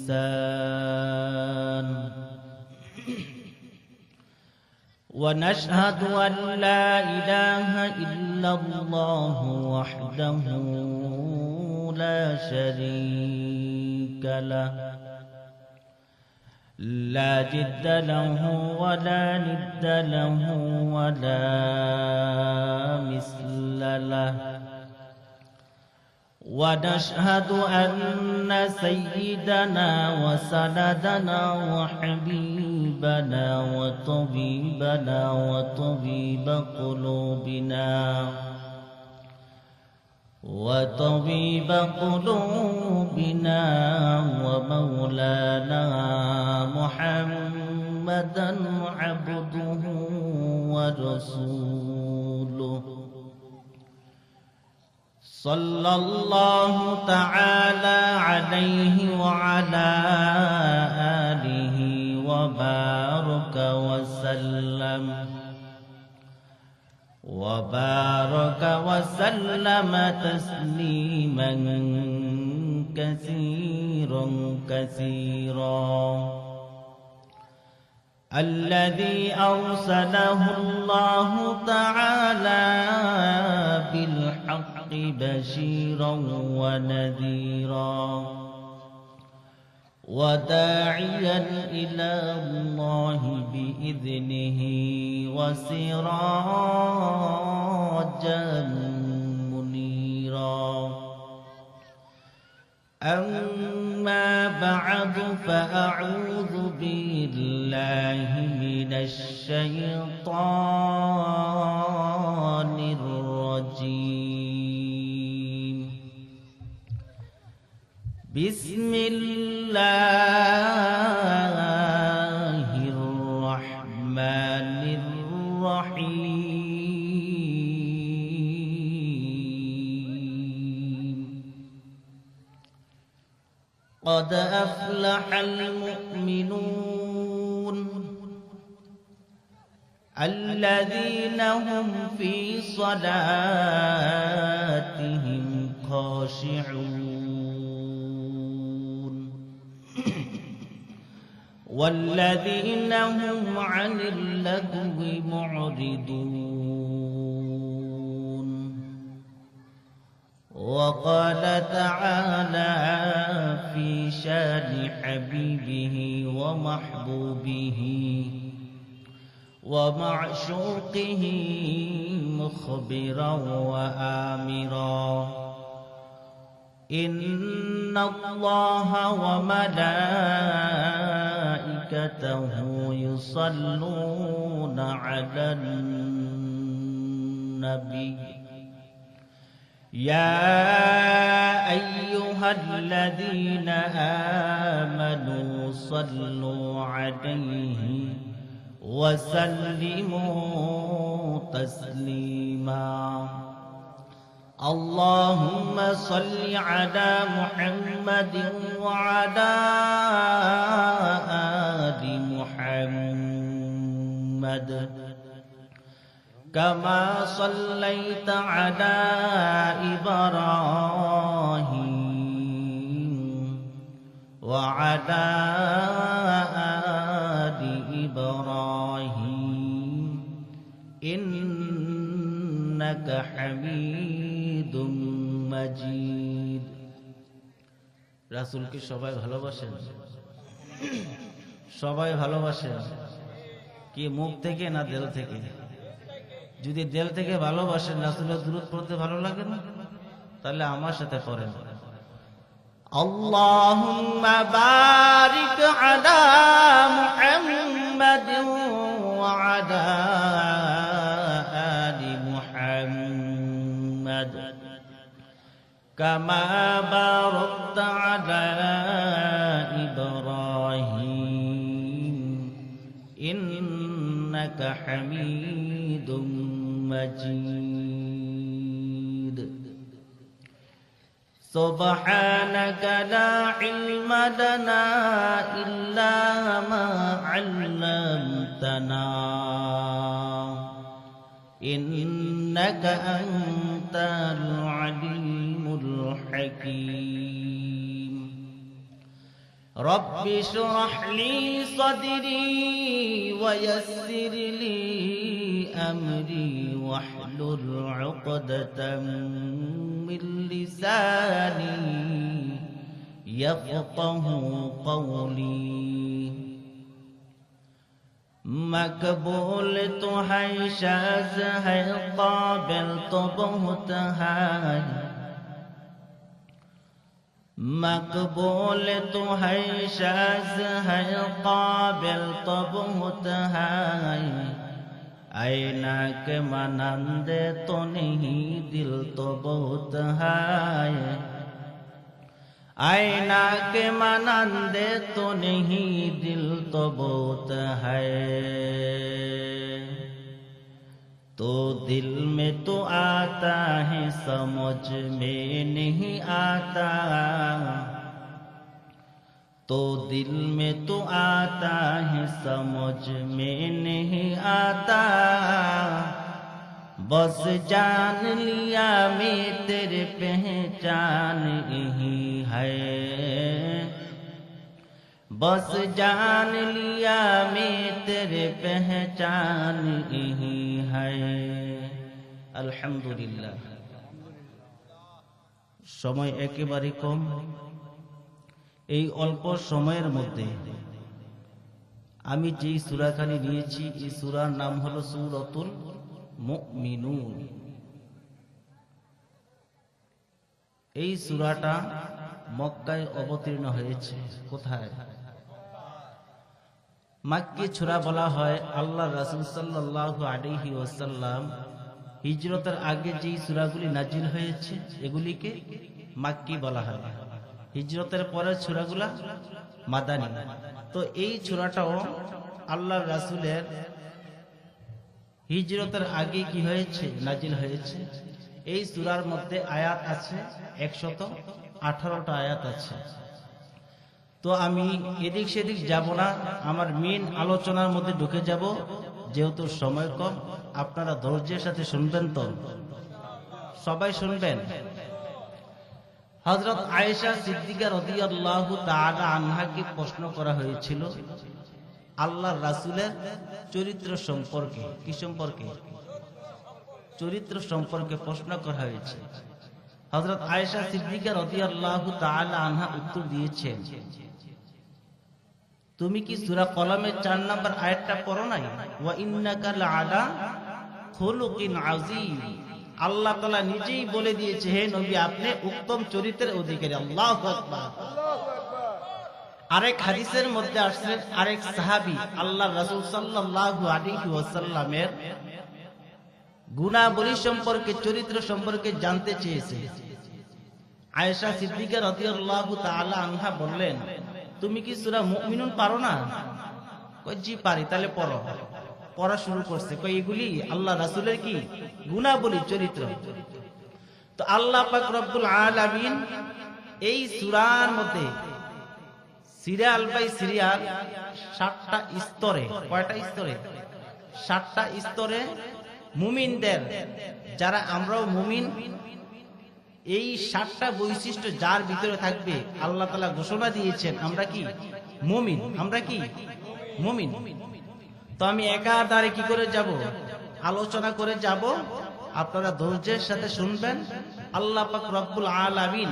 الميزان ونشهد أن لا إله إلا الله وحده لا شريك له لا جد له ولا ند له ولا مثل له ونشهد أن سيدنا وسندنا وحبيبنا وطبيبنا وطبيب قلوبنا ومولانا محمدا عبده ورسوله صلى الله تعالى عليه وعلى آله وبارك وسلم تسليما كثيرا الذي أرسله الله تعالى بالحق بشيرا ونذيرا وداعيا إلى الله بإذنه وسراجا منيرا أما بعد فأعوذ بالله من الشيطان الرجيم بسم الله الرحمن الرحيم قد أفلح المؤمنون الذين هم في صلاتهم خاشعون والذين هم عن اللغو معرضون وقال تعالى في شان حبيبه ومحبوبه ومعشوقه مخبرا وآمرا إن الله وملائكته يصلون على النبي يا أيها الذين آمنوا صلوا عليه وسلموا تسليما اللهم صل على محمد وعلى آل محمد كما صليت على إبراهيم وعلى آل إبراهيم إنك حميد مجيد রাসূলকে সবাই ভালোবাসেন সবাই ভালোবাসেন কি মুখ থেকে না দিল থেকে যদি দিল থেকে ভালোবাসেন রাসূলের দুরূদ পড়তে ভালো লাগে না তাহলে আমার সাথে পড়েন আল্লাহুম্মা বারিক আলা মুহাম্মাদ ওয়া আলা আলি মুহাম্মাদ কামা বারাকতা আলা ইব্রাহিম ইন্নাকা হামিদুম مجيد سبحانك لا علم لنا إلا ما علمتنا إنك أنت العليم الحكيم রব্বি শরহ লি সাদরি ওয়া ইয়াসসির লি আমরি ওয়াহলুল উকদাতাম মিন লিসানি ইয়াফকাহু কওলি। मकबूल तो है शाज़ है काबिल तो बहुत है, मकबूल तो है शाज़ है काबिल तो बहुत है, आईना के मानंद तो नहीं दिल तो बहुत है, आईना के मानंदे तो नहीं दिल तो बहुत है, तो दिल में तो आता है समझ में नहीं आता, तो दिल में तो आता है समझ में नहीं आता, बस जान लिया मैं तेरे पहचान यही है, बस जान लिया मैं तेरे पहचान यही है। अल्हम्दुलिल्लाह। समय एकेबारे कम, এই অল্প সময়ের মধ্যে আমি যেই সূরাখানি নিয়েছি এই সূরার নাম হলো সূরাতুল মুমিনুন। এই সূরাটা মক্কায় অবতীর্ণ হয়েছে। কোথায়? মাক্কি সূরা বলা হয়। আল্লাহর রাসূল সাল্লাল্লাহু আলাইহি ওয়াসাল্লাম হিজরতের আগে যেই সূরাগুলি নাজিল হয়েছে এগুলিকে মাক্কি বলা হয়, হিজরতের পরের সূরাগুলা মাদানী। তো এই সূরাটাও আল্লাহর রাসূলের হিজরতের আগে কি হয়েছে? নাজিল হয়েছে। এই সূরার মধ্যে আয়াত আছে 118টা আয়াত আছে। তো আমি এদিক সেদিক যাব না, আমার মেইন আলোচনার মধ্যে ঢুকে যাব, যেহেতু সময় কম। আপনারা ধৈর্যের সাথে শুনবেন তো? সবাই শুনবেন। হযরত আয়েশা সিদ্দিকা রাদিয়াল্লাহু তাআলা আনহাকে প্রশ্ন করা হয়েছিল আল্লাহর রাসূলের চরিত্র সম্পর্কে। কি সম্পর্কে? চরিত্র সম্পর্কে প্রশ্ন করা হয়েছে। হযরত আয়েশা সিদ্দিকা রাদিয়াল্লাহু তাআলা আনহা উত্তর দিয়েছেন, তুমি কি সূরা কলমের 4 নম্বর আয়াতটা পড়ো নাই? ওয়া ইন্নাকা লাআলা খুলুকিন আযীম। আল্লাহ তাআলা নিজেই বলে দিয়েছে, হে নবী আপনি উত্তম চরিত্রের অধিকারী। আল্লাহু আকবার। আরেক হাদিসের মধ্যে আসছে আরেক সাহাবী আল্লাহর রাসূল সাল্লাল্লাহু আলাইহি ওয়াসাল্লামের গুণাবলী সম্পর্কে, চরিত্র সম্পর্কে জানতে চেয়েছে। আয়েশা সিদ্দিকা রাদিয়াল্লাহু তাআলা আনহা বললেন, তুমি কি সূরা মুমিনুন পারো না? কই জি পারি। তাহলে পড়ো। পড়া শুরু করছে। কই এগুলি আল্লাহ রাসূলের কি গুণাবলী, চরিত্র। তো আল্লাহ পাক রব্বুল আলামিন এই সূরার মধ্যে সিরিয়াল বাই সিরিয়াল 7টা স্তরে, কয়টা স্তরে? 7টা স্তরে মুমিনদের, যারা আমরাও মুমিন, এই 7টা বৈশিষ্ট্য যার ভিতরে থাকবে আল্লাহ তাআলা ঘোষণা দিয়েছেন আমরা কি মুমিন, আমরা কি মুমিন। তো আমি একাধারে কি করে যাব? আলোচনা করে যাব। আপনারা ধৈর্যের সাথে শুনবেন। আল্লাহ পাক রব্বুল আলামিন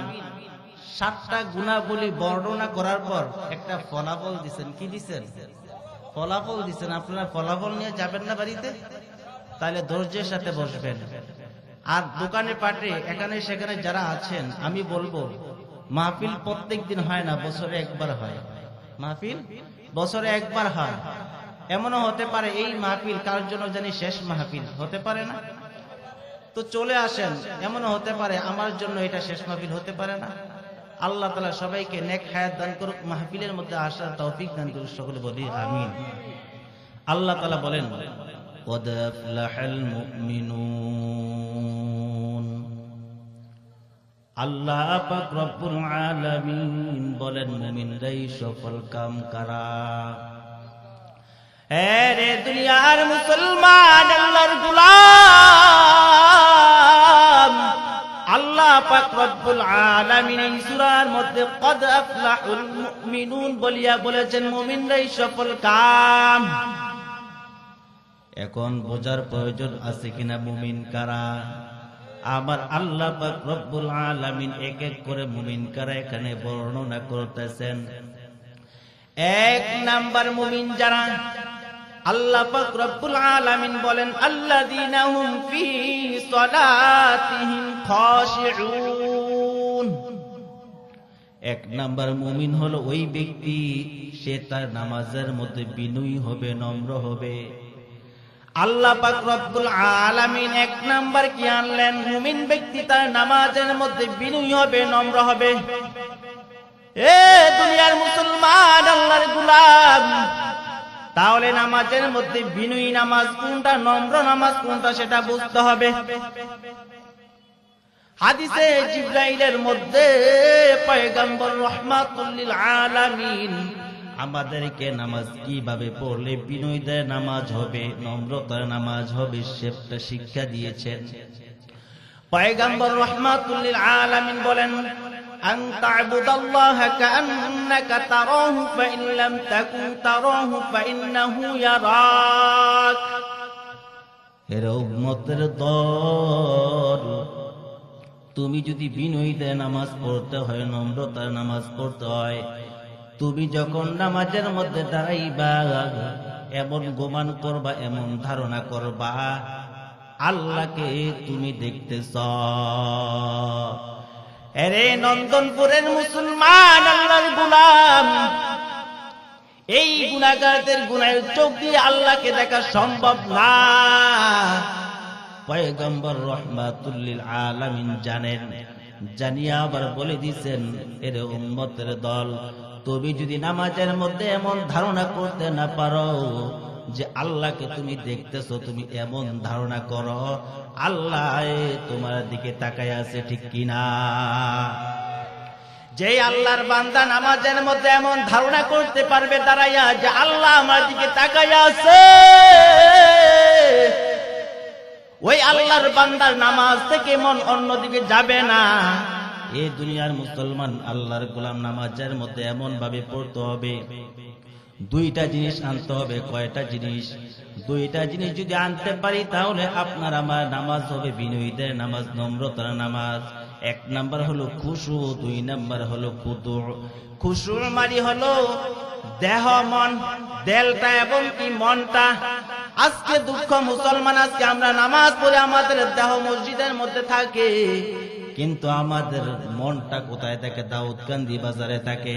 7টা গুণাবলী বর্ণনা করার পর একটা ফলাফল দিবেন। কি দিবেন? ফলাফল দিবেন। আপনারা ফলাফল নিয়ে যাবেন না বাড়িতে? তাহলে ধৈর্যের সাথে বসবেন। আর দোকানে পাটে এখানে সেখানে যারা আছেন, আমি বলবো মাহফিল প্রত্যেক দিন হয় না, বছরে একবার হয়। মাহফিল বছরে একবার হয়। এমনও হতে পারে এই মাহফিল কার জন্য জানি শেষ মাহফিল, হতে পারে না? তো চলে আসেন। এমনও হতে পারে আমার জন্য এটা শেষ মাহফিল, হতে পারে না? আল্লাহ তাআলা সবাইকে নেক হায়াত দান করুক, মাহফিলের মধ্যে আসার তৌফিক দান করুক। সকলে বলি আমিন। আল্লাহ তাআলা বলেন, قد أفلح المؤمنون। আল্লাহ পাক রব্বুল আলামিন বলেন, মুমিনরাই সফল কাম কারা। রে দুনিয়ার মুসলমান, আল্লাহর গোলাম, আল্লাহ আল্লাহ পাক রব্বুল আলামিন এই সূরার মধ্যে কদ আফলাহুল মুমিনুন বলিয়া বলেছেন মুমিনরাই সফল কাম। এখন বোঝার প্রয়োজন আছে কিনা মুমিন কারা? আমার আল্লাহ পাক রব্বুল আলামিন এক এক করে মুমিন কারা এখানে বর্ণনা করতেছেন। এক নাম্বার মুমিন যারা, আল্লাহ পাক রব্বুল আলামিন বলেন আল্লাযীনা হুম ফী সালাতিহিম খাশিউন। এক নাম্বার মুমিন হলো ওই ব্যক্তি, সে তার নামাজের মধ্যে বিনয়ী হবে, নম্র হবে। আল্লাহ পাক রব্বুল আলামিন এক নাম্বার কি আনলেন? মুমিন ব্যক্তি তার নামাজের মধ্যে বিনয়ী হবে, নম্র হবে। এ দুনিয়ার মুসলমান, আল্লাহর গোলাম, তাহলে নামাজের মধ্যে বিনয়ী নামাজ কোনটা, নম্র নামাজ কোনটা সেটা বুঝতে হবে। হাদিসে জিবরাইলের মধ্যে পয়গম্বর রাহমাতুল লিল আলামিন আমাদেরকে নামাজ কিভাবে পড়লে বিনয়ীদের নামাজ হবে, নম্রতার নামাজ হবে সেটা শিক্ষা দিয়েছেন। পয়গম্বর রাহমাতুল লিল আলামিন বলেন আন তা'বুদাল্লাহা কাআন্নাকা তারাহু ফাইন লাম তাকুন তারাহু ফাইন্নাহু ইয়ারাক। হে উম্মতের দল, তুমি যদি বিনয়ীদের নামাজ পড়তে হয়, নম্রতার নামাজ পড়তে হয়, তুমি যখন নামাজের মধ্যে দাঁড়াইবা এমন গোমান করবা, এমন ধারণা করবা আল্লাহকে তুমি দেখতেছ। আরে নন্দনপুরের মুসলমান, আল্লাহর গোলাম, এই গুনাহগারদের গুনাহের চোখ দিয়ে আল্লাহকে দেখা সম্ভব না। পয়গম্বর রাহমাতুল লিল আলামিন জানেন, জানিয়া আবার বলে দিয়েছেন এর উম্মতের দল, তুমি যদি নামাজের মধ্যে এমন ধারণা করতে না পারো যে আল্লাহকে তুমি দেখতেছো, তুমি এমন ধারণা করো আল্লাহ তোমার দিকে তাকায় আছে, ঠিক কিনা? যে আল্লাহর বান্দা নামাজের মধ্যে এমন ধারণা করতে পারবে দাঁড়াইয়া যে আল্লাহ আমার দিকে তাকায় আছে, ওই আল্লাহর বান্দার নামাজ থেকে মন অন্যদিকে যাবে না। এই দুনিয়ার মুসলমান, আল্লাহর গোলাম, নামাজের মধ্যে এমন ভাবে পড়তে হবে, দুইটা জিনিস আনতে হবে। কয়টা জিনিস? দুইটা জিনিস যদি আনতে পারি তাহলে আপনার আমার নামাজ হবে বিনয়ীদের নামাজ, নম্রতার নামাজ। এক নাম্বার হলো খুশু, দুই নাম্বার হলো খুদু। খুশু মানে হলো দেহ মন, দেলটা এবং কি মনটা। আজকে দুঃখ মুসলমান, আজকে আমরা নামাজ পড়ে আমাদের দেহ মসজিদের মধ্যে থাকে, কিন্তু আমাদের মনটা কোথায় থাকে? দাউদকান্দি বাজারে থাকে।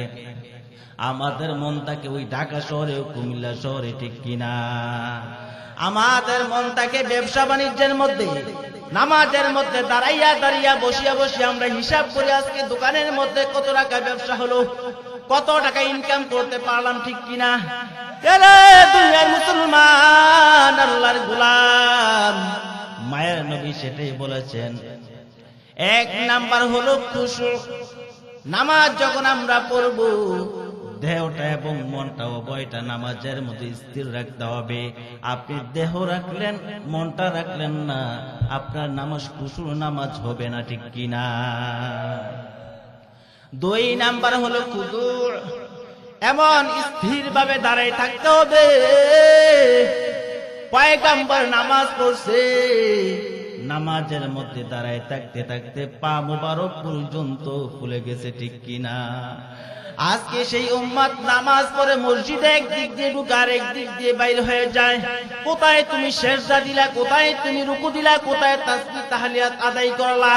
আমাদের মন থাকে ওই ঢাকা শহরে, কুমিল্লা শহরে, ঠিক কিনা? আমাদের মন থাকে ব্যবসা বাণিজ্যের মধ্যে। নামাজের মধ্যে দাঁড়াইয়া দাঁড়িয়া বসিয়া বসিয়া আমরা হিসাব করি আজকে দোকানের মধ্যে কত টাকা ব্যবসা হলো, কত টাকা ইনকাম করতে পারলাম, ঠিক কিনা? দুনিয়ার মুসলমান, আল্লাহর গোলাম, মায়ের নবী সেটাই বলেছেন। এক নাম্বার হলো খুশু। নামাজ যখন আমরা পড়ব, দেহটা এবং মনটা উভয়টা নামাজের মধ্যে স্থির রাখতে হবে। আপনি দেহ রাখলেন, মনটা রাখলেন না, আপনার নামাজ খুশুর নামাজ হবে না, ঠিক কিনা? দুই নাম্বার হলো খুদু। এমন স্থির ভাবে দাঁড়ায় থাকতে হবে, পয়গম্বর নামাজ পড়ছে, নামাজের মধ্যে দাঁড়ায় থাকতে থাকতে পা মুবারক পর্যন্ত ফুলে গেছে, ঠিক কিনা? আজকে সেই উম্মত নামাজ পড়ে মসজিদে একদিক দিয়ে ঢুকে আর একদিক দিয়ে বাইর হয়ে যায়। কোথায় তুমি সেজদা দিলা, কোথায় তুমি রুকু দিলা, কোথায় তাসবিহ তাহলিয়াত আদায় করলা,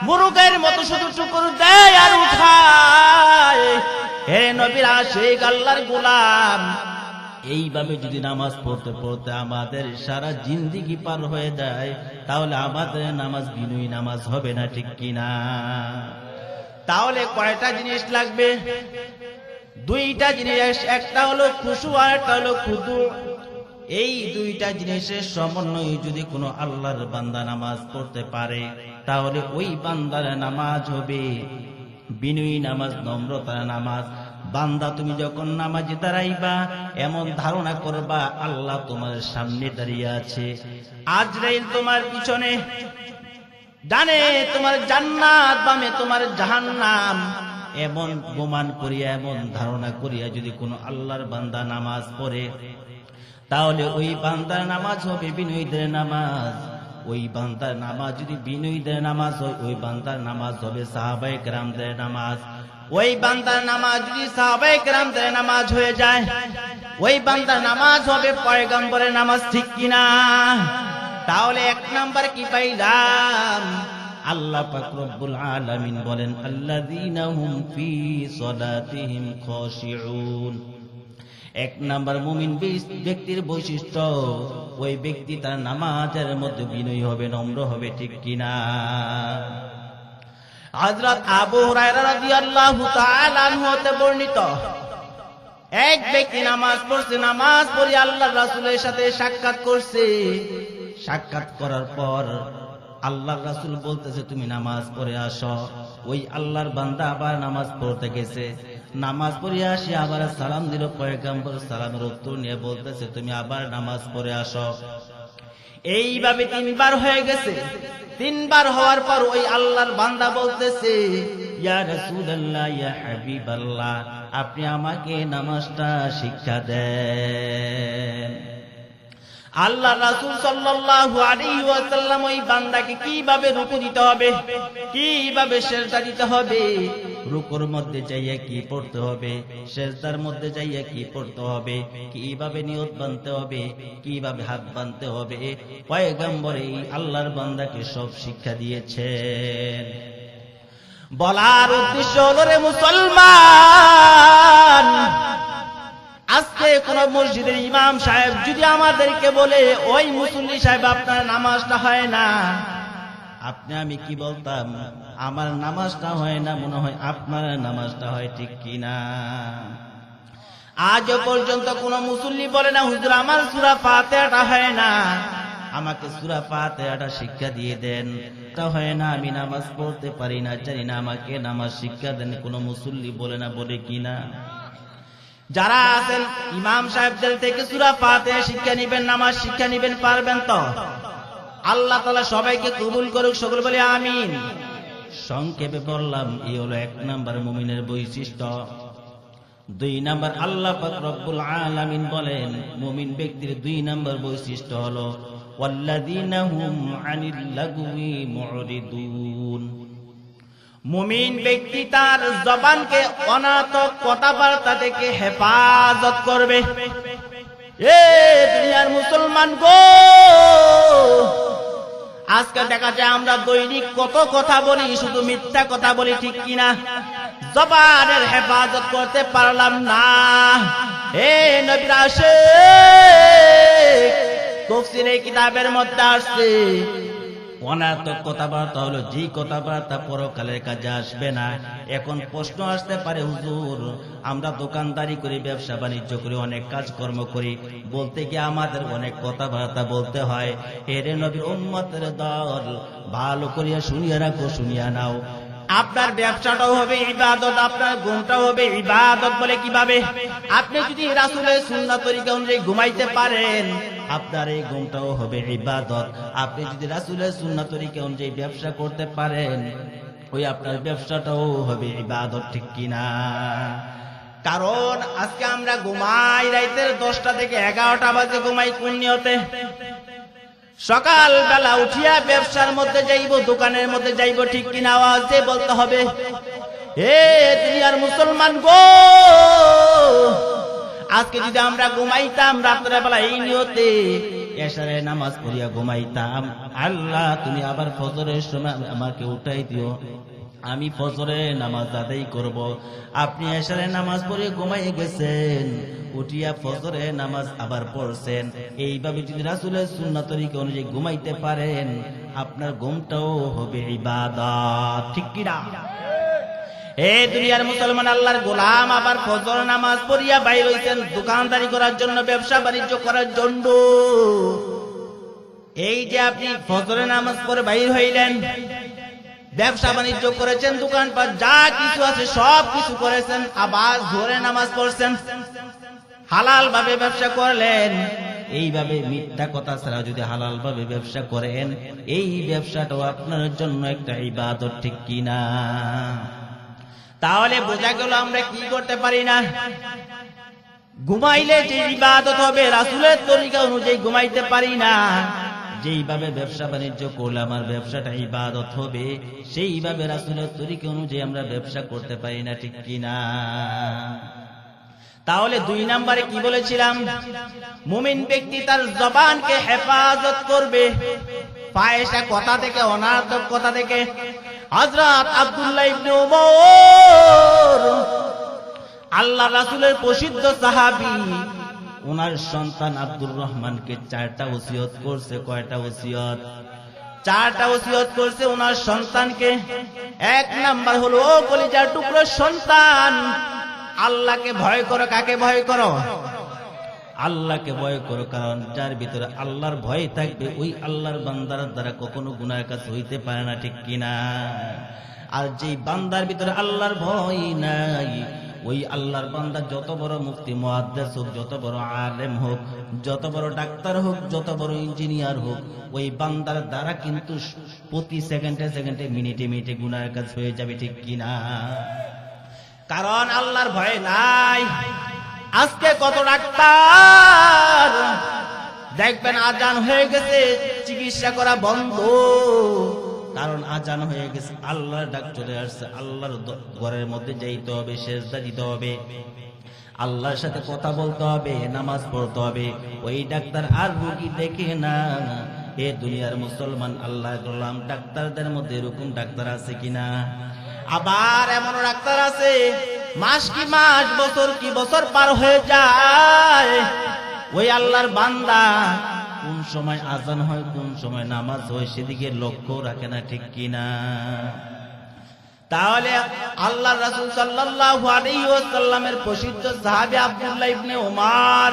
মুরুগের মতো শুধু টুকুর দেয় আর উঠায়। হে নবীর আশিক, আল্লাহর গোলাম, এইভাবে যদি নামাজ পড়তে পড়তে আমাদের সারা জিন্দেগি পার হয়ে যায়, তাহলে আমাদের নামাজ বিনয়ী নামাজ হবে না, ঠিক কিনা? তাহলে কয়টা জিনিস লাগবে? দুইটা জিনিস, একটা হলো খুশু আর একটা হলো খুদু। এই দুইটা জিনিসের সমন্বয়ে যদি কোনো আল্লাহর বান্দা নামাজ পড়তে পারে, তাহলে ওই বান্দার নামাজ হবে বিনয়ী নামাজ, নম্রতার নামাজ। বান্দা, তুমি যখন নামাজে দাঁড়াইবা এমন ধারণা করবা আল্লাহ তোমার সামনে দাঁড়িয়ে আছে, আজরাইল তোমার পিছনে, ডানে তোমার জান্নাত, বামে তোমার জাহান্নাম। এমন প্রমাণ করিয়া, এমন ধারণা করিয়া যদি কোনো আল্লাহর বান্দা নামাজ পড়ে, তাহলে ওই বান্দার নামাজ হবে বিনয়ীদের নামাজ। ওই বান্দার নামাজ যদি বিনয়ীদের নামাজ হয়, ওই বান্দার নামাজ হবে সাহাবায়ে কেরামদের নামাজ। ওই বান্দার নামাজ যদি সাহাবায়ে কেরামদের নামাজ হয়ে যায়, ওই বান্দার নামাজ হবে পয়গম্বরের নামাজ। ঠিক কিনা? তাহলে এক নাম্বার কি পাইলাম? আল্লাহ পাক রব্বুল আলামিন বলেন, আল্লাযীনা হুম ফী সালাতিহিম খাশিউন। এক নাম্বার মুমিন ব্যক্তির বৈশিষ্ট্য, ওই ব্যক্তি তার নামাজের মধ্যে বিনয়ী হবে, নম্র হবে। ঠিক কিনা? হযরত আবু হুরায়রা রাদিয়াল্লাহু তাআলা আনহু হতে বর্ণিত, এক ব্যক্তি নামাজ পড়ছে, নামাজ পড়ে আল্লাহর রাসূলের সাথে সাক্ষাৎ করছে। সাক্ষাৎ করার পর আল্লাহর রাসূল বলতেছে, তুমি নামাজ পড়ে আসো। ওই আল্লাহর বান্দা আবার নামাজ পড়তে গেছে, নামাজ পড়ে আসি আবার সালাম দিল। পয়গম্বর সালামের উত্তর নিয়ে বলতেছে, তুমি আবার নামাজ পড়ে আসো। এইভাবে তিনবার হয়ে গেছে। তিনবার হওয়ার পর ওই আল্লাহর বান্দা বলতেছে, ইয়া রাসূলুল্লাহ, ইয়া হাবিবাল্লাহ, আপনি আমাকে নামাজটা শিক্ষা দেন। আল্লাহ রাসূল সাল্লাল্লাহু আলাইহি ওয়াসাল্লাম ওই বান্দাকে কিভাবে রুকু দিতে হবে, কিভাবে সিজদা দিতে হবে, রুকুর মধ্যে যাইয়া কি পড়তে হবে, সিজদার মধ্যে যাইয়া কি পড়তে হবে, কিভাবে নিয়ত বাঁধতে হবে, কিভাবে হাত বাঁধতে হবে, পয়গম্বর এই আল্লাহর বান্দাকে সব শিক্ষা দিয়েছেন। বলার উদ্দেশ্য হলো, রে মুসলমান, আজকে কোন মসজিদের ইমাম সাহেব যদি আমাদেরকে বলে, ওই মুসল্লি সাহেব আপনার নামাজটা হয় না, আপনি আমি কি বলতাম? আমার নামাজটা হয় না, মনে হয় আপনার নামাজটা হয়। ঠিক কিনা? আজ পর্যন্ত কোন মুসল্লি বলে না, হুজুর আমার সূরা ফাতিহাটা হয় না, আমাকে সূরা ফাতিহাটা শিক্ষা দিয়ে দেন। তা হয় না, আমি নামাজ পড়তে পারি না, জানি না, আমাকে নামাজ শিক্ষা দেন। কোন মুসল্লি বলে না, বলে কিনা? যারা আছেন ইমাম সাহেবদের থেকে সূরা ফাতিহা শিক্ষা নিবেন, নামাজ শিক্ষা নিবেন, পারবেন তো? আল্লাহ তাআলা সবাইকে কবুল করুক, সকল বলে আমিন। সংক্ষেপে বললাম, এই হলো এক নাম্বার মুমিনের বৈশিষ্ট্য। দুই নাম্বার, আল্লাহ পাক রব্বুল আলামিন বলেন, মুমিন ব্যক্তির দুই নাম্বার বৈশিষ্ট্য হলো, ওয়াল্লাযীনা হুম আনিল লাগwi মুরিদুন। মুমিন ব্যক্তি তার জবানকে অনার্থক কথাবার্তা থেকে হেফাজত করবে। এ দুনিয়ার মুসলমান গো, আজকে দেখা যায় আমরা দৈনিক কত কথা বলি, শুধু মিথ্যা কথা বলি। ঠিক কিনা? জবানের হেফাজত করতে পারলাম না। হে নবীর আশিক, তাফসীরে কিতাবের মধ্যে আসছে, অনার্থক কথাবার্তা হলো যে কথাবার্তা পরকালের কাজে আসবে না। এখন প্রশ্ন আসতে পারে, হুজুর আমরা দোকানদারি করি, ব্যবসা বাণিজ্য করি, অনেক কাজকর্ম করি, বলতে গিয়ে আমাদের অনেক কথাবার্তা বলতে হয়। এরে নবীর উম্মতের দল, ভালো করিয়া শুনিয়া রাখো, শুনিয়া নাও। আপনার ব্যবসাটাও হবে ইবাদত, আপনার ঘুমটাও হবে ইবাদত। বলে কিভাবে? আপনি যদি রাসূলের সুন্নাত তরিকা অনুযায়ী ঘুমাইতে পারেন, আপনার এই ঘুমটাও হবে ইবাদত। আপনি যদি রাসূলের সুন্নাত তরিকা অনুযায়ী ব্যবসা করতে পারেন, ওই আপনার ব্যবসাটাও হবে ইবাদত। ঠিক কিনা? কারণ আজকে আমরা ঘুমাই রাইতের 10টা থেকে 11টা বাজে ঘুমাই কোন নিয়তে? সকাল বেলা উঠিয়া ব্যবসার মধ্যে যাইব, দোকানের মধ্যে যাইব। ঠিক কিনা? আওয়াজে বলতে হবে। হে দুনিয়ার মুসলমান গো, আজকে যদি আমরা ঘুমাইতাম রাত্রে বেলা এই নিয়তে, এশারের নামাজ পড়িয়া ঘুমাইতাম, আল্লাহ তুমি আবার ফজরের সময় আমাকে উঠাই দিও, আমি ফজরে নামাজ আদায় করব। আপনি এশারের নামাজ পড়ে ঘুমাইয়ে গেছেন, উঠিয়া ফজরে নামাজ আবার পড়ছেন। এইভাবে যদি রাসূলের সুন্নাত তরিকা অনুযায়ী ঘুমাইতে পারেন, আপনার ঘুমটাও হবে ইবাদত। ঠিক কিনা? এই দুনিয়ার মুসলমান আল্লাহর গোলাম আবার ফজর নামাজ পড়িয়া বাইর হইছেন দোকানদারি করার জন্য, ব্যবসা বাণিজ্য করার জন্য। এই যে আপনি ফজরের নামাজ পড়ে বাইর হইলেন, ব্যবসা বাণিজ্য করেছেন, দোকানপাট যা কিছু আছে সব কিছু করেছেন, আবার জোহরের নামাজ পড়ছেন, হালাল ভাবে ব্যবসা করলেন। এইভাবে মিথ্যা কথা ছাড়া যদি হালাল ভাবে ব্যবসা করেন, এই ব্যবসাটাও আপনার জন্য একটা ইবাদত, ঠিক কিনা? তাহলে বোঝা গেল আমরা কি করতে পারি না। ঘুমাইলে যে ইবাদত হবে রাসূলের তরিকা অনুযায়ী ঘুমাইতে পারি না। যেইভাবে ব্যবসা বাণিজ্য করলে আমার ব্যবসাটা ইবাদত হবে, সেইভাবে রাসূলের তরিকা অনুযায়ী আমরা ব্যবসা করতে পারি না, ঠিক কিনা? তাহলে 2 নম্বরে কি বলেছিলাম? মুমিন ব্যক্তি তার জবানকে হেফাজত করবে ফাহিশা কথা থেকে, অনার্থক কথা থেকে। হযরত আব্দুল্লাহ ইবনে উমর, আল্লাহ রাসূলের প্রসিদ্ধ সাহাবী, ওনার সন্তান আব্দুর রহমানকে 4টা ওসিয়ত করছে। কয়টা ওসিয়ত? 4টা ওসিয়ত করছে ওনার সন্তানকে। 1 নাম্বার হলো, ও কলিজার টুকরো সন্তান, আল্লাহকে ভয় করো। কাকে ভয় করো? আল্লাহকে ভয় করো, কারণ যার ভিতরে আল্লাহর ভয় থাকবে ওই আল্লাহর বান্দার দ্বারা কখনো গুনাহের কাজ হইতে পারে না, ঠিক কিনা? আর যেই বান্দার ভিতরে আল্লাহর ভয় নাই, ওই আল্লাহর বান্দা যত বড় মুফতি মুহাদ্দিস হোক, যত বড় আলেম হোক, যত বড় ডাক্তার হোক, যত বড় ইঞ্জিনিয়ার হোক, ওই বান্দার দ্বারা কিন্তু প্রতি সেকেন্ডে সেকেন্ডে, মিনিটে মিনিটে গুনাহের কাজ হয়ে যাবে, ঠিক কিনা? কারণ আল্লাহর ভয় নাই। আজকে কত ডাক্তার দেখবেন আজান হয়ে গেছে, চিকিৎসা করা বন্ধ, কারণ আজান হয়ে গেছে, আল্লাহর ডাক চলে আসছে, আল্লাহর ঘরের মধ্যে যাইতে হবে, সেজদা দিতে হবে, আল্লাহর সাথে কথা বলতে হবে, নামাজ পড়তে হবে। ওই ডাক্তার আর রোগী দেখে না। এ দুনিয়ার মুসলমান, আল্লাহ গোলাম, ডাক্তারদের মধ্যে এরকম ডাক্তার আছে কিনা? আবার এমন ডাক্তার আছে, মাস কি মাস, বছর কি বছর পার হয়ে যায়, ওই আল্লাহর বান্দা কোন সময় আজান হয়, কোন সময় নামাজ হয়, সেদিকে লক্ষ্য রাখে না, ঠিক কিনা? তাহলে আল্লাহর রাসূল সাল্লাল্লাহু আলাইহি ওয়াসাল্লামের প্রসিদ্ধ সাহাবী আব্দুল্লাহ ইবনে উমর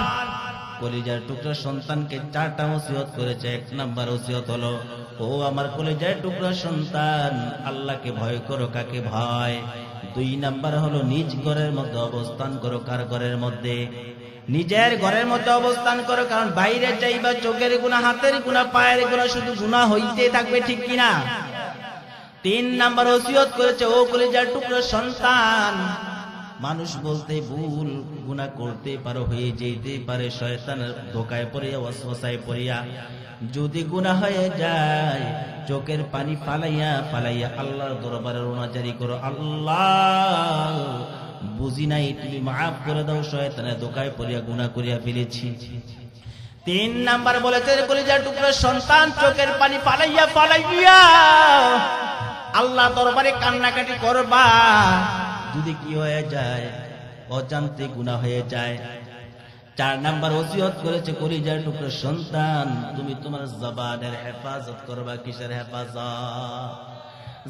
কলিজার টুকরা সন্তানকে 4টা ওসিয়ত করেছে। 1 নাম্বার ওসিয়ত হলো, ও আমার কলিজার টুকরা সন্তান, আল্লাহকে ভয় করো। কাকে ভয়? 2 নাম্বার হলো, নিজ ঘরের মধ্যে অবস্থান করো। কার ঘরের মধ্যে? নিজের ঘরের মধ্যে অবস্থান করো, কারণ বাইরে যাইবা চোখের গুনাহ, হাতের গুনাহ, পায়ের গুনাহ, শুধু গুনাহ হইতে থাকবে, ঠিক কিনা? 3 নাম্বার ওসিয়ত করেছে, ও কলিজার টুকরা সন্তান, মানুষ বলতে ভুল, গুনাহ করতে পারো, হয়ে যেতে পারে, শয়তানের ধোকায় পড়িয়া, ওয়াসওয়াসায় পড়িয়া যদি গুনাহ হয়ে যায়, চোখের পানি ফালাইয়া ফালাইয়া আল্লাহর দরবারে রোনাজারি করো, আল্লাহ বুঝি নাই, তুমি মাফ করে দাও, শয়তানের ধোকায় পড়িয়া গুনাহ করিয়া ফেলেছি। 3 নাম্বার বলেছে, কলিজার টুকরা সন্তান, চোখের পানি ফালাইয়া ফালাইয়া আল্লাহ দরবারে কান্নাকাটি করবা। যদি কি হয়ে যায়, অজান্তে গুনাহ হয়ে যায়। 4 নাম্বার ওসিয়ত করেছে, কলিজার টুকরা সন্তান, তুমি তোমার জবানের হেফাজত করবা। কিসের হেফাজত?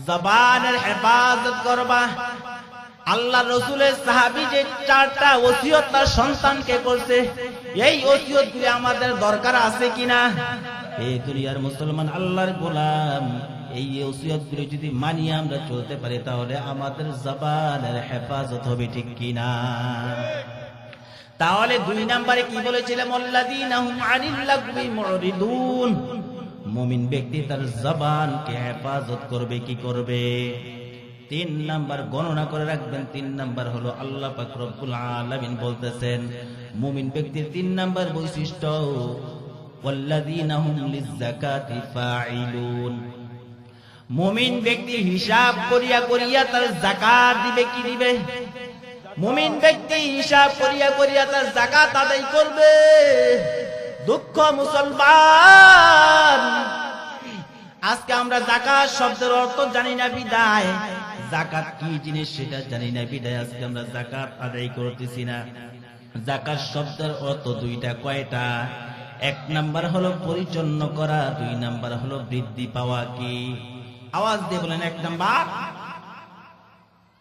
জবানের হেফাজত করবা। আল্লাহ রাসূলের সাহাবী যে 4টা ওসিয়ত তার সন্তানকে করছে, এই ওসিয়তগুলি আমাদের দরকার আছে কিনা? এই দুনিয়ার মুসলমান, আল্লাহর গোলাম, এই ওসিয়তগুলি যদি মানি আমরা চলতে পারি, তাহলে আমাদের জবানের হেফাজত হবে, ঠিক কিনা? তাহলে 2 নম্বরে কি বলেছিলাম? আল্লাযীনা হুম আনিল লাগবি মুরিদুন। মুমিন ব্যক্তি তার জবানকে হেফাজত করবে। কি করবে? 3 নাম্বার গণনা করে রাখবেন। 3 নাম্বার হলো, আল্লাহ পাক রব্বুল আলামিন বলতেছেন, মুমিন ব্যক্তির 3 নাম্বার বৈশিষ্ট্য, ওয়াল্লাযীনা হুম লিয-যাকাতি ফাঈলুন। মুমিন ব্যক্তি হিসাব করিয়া করিয়া তার যাকাত দিবে। কি দিবে? মুমিন ব্যক্তি হিসাব করিয়া করিয়া তার যাকাত আদায় করবে। দুঃখ মুসলমান, আজকে আমরা যাকাত শব্দের অর্থ জানি না বিদায়, যাকাত কি জিনিস সেটা জানি না বিদায় আজকে আমরা যাকাত আদায় করতেছি না। যাকাত শব্দের অর্থ 2টা। কয়টা? 1 নাম্বার হলো পরিচ্ছন্ন করা, 2 নাম্বার হলো বৃদ্ধি পাওয়া। কি? আওয়াজ দিয়ে বলেন। 1 নাম্বার,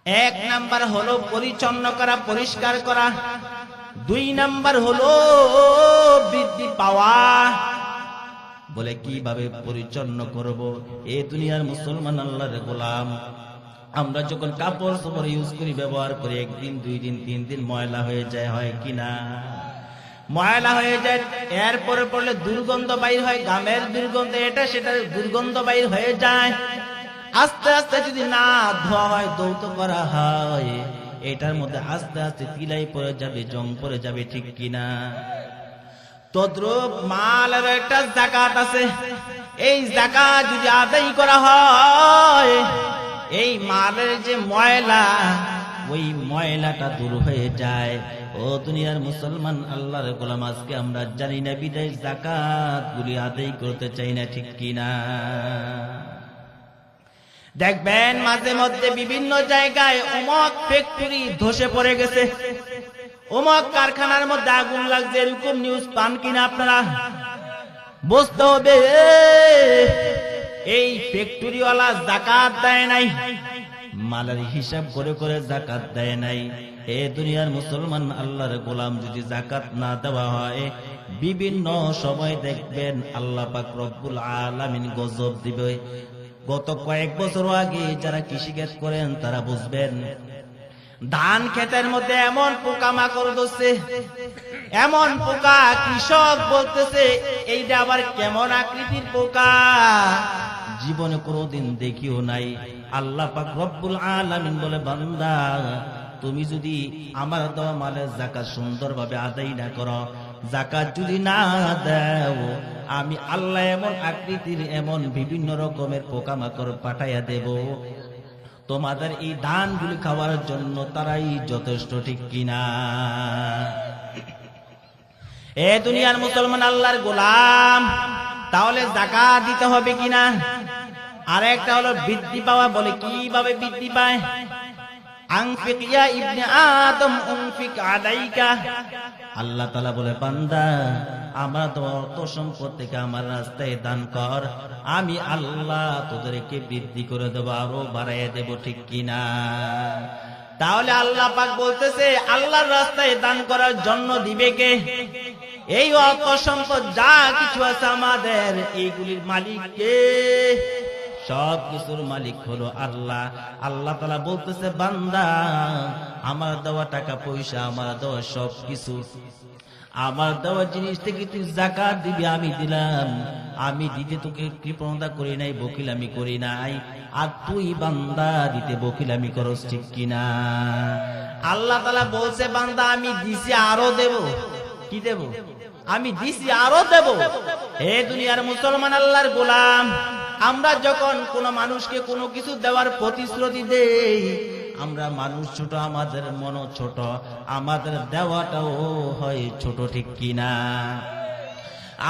1 নাম্বার হলো পরিচ্ছন্ন করা, পরিষ্কার করা। 2 নাম্বার হলো বৃদ্ধি পাওয়া। বলে কিভাবে পরিচ্ছন্ন করব? এই দুনিয়ার মুসলমান, আল্লাহর গোলাম, আমরা যখন কাপড় চোপড় ইউজ করি, ব্যবহার করি, 1 দিন 2 দিন 3 দিন ময়লা হয়ে যায়, হয় কিনা? ময়লা হয়ে যায়, এরপরে পড়লে দুর্গন্ধ বাইর হয়, গামের দুর্গন্ধ, এটা সেটা দুর্গন্ধ বাইর হয়ে যায়। আস্তে আস্তে যদি না ধোয়া হয়, দৌত করা হয়, এটার মধ্যে আস্তে আস্তে তিলাই পড়ে যাবে, জং পড়ে যাবে, ঠিক কিনা? তদ্রূপ মালের একটা যাকাত আছে। এই যাকাত যদি আদায় করা হয়, এই মালের যে ময়লা, ওই ময়লাটা দূর হয়ে যায়। ও দুনিয়ার মুসলমান, আল্লাহর গোলাম, আজকে আমরা জানি না বিদায় যাকাত গুলি আদায় করতে চাই না, ঠিক কিনা? দেখবেন মাঝে মধ্যে বিভিন্ন জায়গায় অমুক ফ্যাক্টরি ধসে পড়ে গেছে, অমুক কারখানার মধ্যে আগুন লাগছে, এরকম নিউজ পান কিনা আপনারা? বুঝতে হবে এই ফ্যাক্টরিওয়ালা যাকাত দেয় নাই, মালের হিসাব করে করে যাকাত দেয় নাই। এ দুনিয়ার মুসলমান, আল্লাহর গোলাম, যদি যাকাত না দেওয়া হয়, বিভিন্ন সময় দেখবেন আল্লাহ পাক রব্বুল আলামিন গজব দিবে। গত কয়েক বছর আগে যারা কৃষিকাজ করেন তারা বুঝবেন, ধান ক্ষেতের মধ্যে এমন পোকা মাকড় ধরছে, এমন পোকা, কৃষক বলতেছে এইটা আবার কেমন আকৃতির পোকা, জীবনে কোনোদিন দেখিও নাই। আল্লাহ পাক রব্বুল আলামিন বলে, বান্দা, তুমি যদি আমার দেওয়া মালের যাকাত সুন্দরভাবে আদায় না করো, যাকাত যদি না দাও, আমি আল্লাহ এমন আকৃতির, এমন বিভিন্ন রকমের পোকামাকড় পাঠাইয়া দেব, তোমাদের এই ধানগুলি খাওয়ার জন্য তারাই যথেষ্ট, ঠিক কিনা? এ দুনিয়ার মুসলমান, আল্লাহর গোলাম, তাহলে যাকাত দিতে হবে কিনা? আর একটা হলো বৃদ্ধি পাওয়া। বলে কিভাবে বৃদ্ধি পায়? আনফিক ইয়া ইবনে আদম উনফিক আলাইকা। আল্লাহ তাআলা বলে, বান্দা, আমার তো অর্থ সম্পদ থেকে আমার রাস্তায় দান কর, আমি আল্লাহ তোদেরকে বৃদ্ধি করে দেব, আরো বাড়াইয়া দেব, ঠিক কিনা? তাহলে আল্লাহ পাক বলতেছে, আল্লাহর রাস্তায় দান করার জন্য দিবে কে? এই অর্থ সম্পদ যা কিছু আছে আমাদের, এইগুলির মালিক কে? সব কিছুর মালিক হলো আল্লাহ। আল্লাহ তাআলা বলতেছে, বান্দা, আমার দেওয়া টাকা পয়সা, আমার দেওয়া সব কিছু, আমার দেওয়া জিনিস থেকে তুই যাকাত দিবি, আমি দিলাম। আমি দিতে তোকে কৃপণতা করি নাই, বকিলামি করি নাই, আর তুই বান্দা দিতে বকিলামি করস, ঠিক কিনা? আল্লাহ তাআলা বলছে, বান্দা, আমি দিছি, আরো দেব। কি দেব? আমি দিছি, আরো দেব। হে দুনিয়ার মুসলমান, আল্লাহর গোলাম, আমরা যখন কোন মানুষকে কোনো কিছু দেওয়ার প্রতিশ্রুতি দেই, আমরা মানুষ ছোট, আমাদের মন ছোট, আমাদের দেওয়াটাও হয় ছোট, ঠিক কিনা?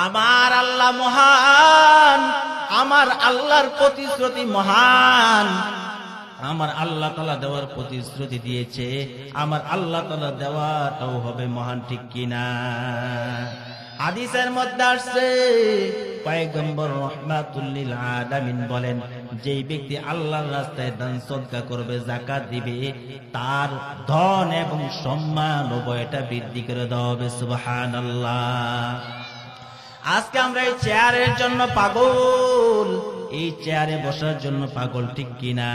আমার আল্লাহ মহান, আমার আল্লাহর প্রতিশ্রুতি মহান। আমার আল্লাহ তাআলা দেওয়ার প্রতিশ্রুতি দিয়েছে, আমার আল্লাহ তাআলা দেওয়াটাও হবে মহান, ঠিক কিনা? হাদিসের মধ্যে আসছে, পয়গম্বর রাহমাতুল লিল আলামিন বলেন, যেই ব্যক্তি আল্লাহর রাস্তায় দান সদকা করবে, যাকাত দিবে, তার ধন এবং সম্মান উভয়টা বৃদ্ধি করে দেওয়া হবে। সুবহানাল্লাহ। আজকে আমরা এই চেয়ারের জন্য পাগল, এই চেয়ারে বসার জন্য পাগল, ঠিক কিনা?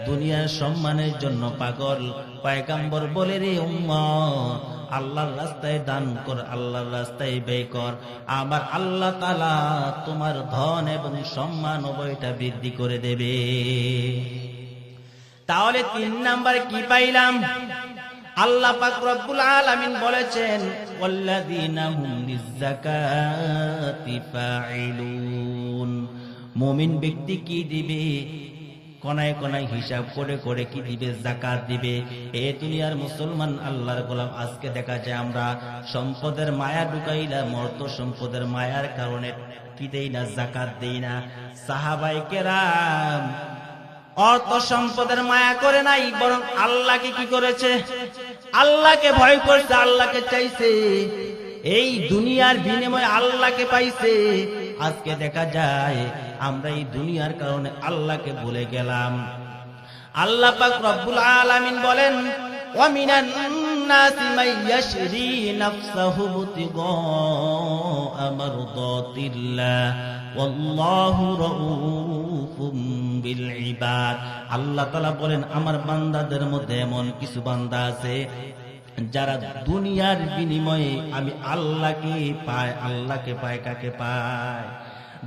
দুনিয়ার সম্মানের জন্য পাগল। পয়গম্বর বলে, রে উম্মত, আল্লাহর রাস্তায় দান কর, আল্লাহর রাস্তায় ব্যয় কর, আমার আল্লাহ তাআলা তোমার ধন এবং সম্মান উভয়টা বৃদ্ধি করে দেবে। তাহলে 3 নাম্বার কি পাইলাম? আল্লাহ পাক রব্বুল আলামিন বলেছেন, ওয়াল্লাযীনা হুম লিয-যাকাতি ফাঈলুন। মুমিন ব্যক্তি কি দিবে? কোনায় কোনায় হিসাব করে করে কি দিবে? যাকাত দিবে। এ দুনিয়ার মুসলমান, আল্লাহর গোলাম, আজকে দেখা যায় আমরা সম্পদের মায়া ঢুকাইলাম, অর্থ সম্পদের মায়ার কারণে কি দেই না? যাকাত দেই না। সাহাবায়ে কেরাম অর্থ সম্পদের মায়া করে নাই, বরং আল্লাহকে কি করেছে? আল্লাহকে ভয় করছে, আল্লাহকে চাইছে, এই দুনিয়ার বিনিময়ে আল্লাহকে পাইছে। আজকে দেখা যায় আমরা এই দুনিয়ার কারণে আল্লাহকে ভুলে গেলাম। আল্লাহ পাক রব্বুল আলামিন বলেন, ওয়া মিনান নাসি মাইয়াশরি নাফসাহু ইবতিগা মারদাতিল্লাহ ওয়াল্লাহু রাউফুম বিল ইবাদ। আল্লাহ তাআলা বলেন, আমার বান্দাদের মধ্যে এমন কিছু বান্দা আছে যারা দুনিয়ার বিনিময়ে আমি আল্লাহকে পায়, আল্লাহকে পায় কাকে পায়?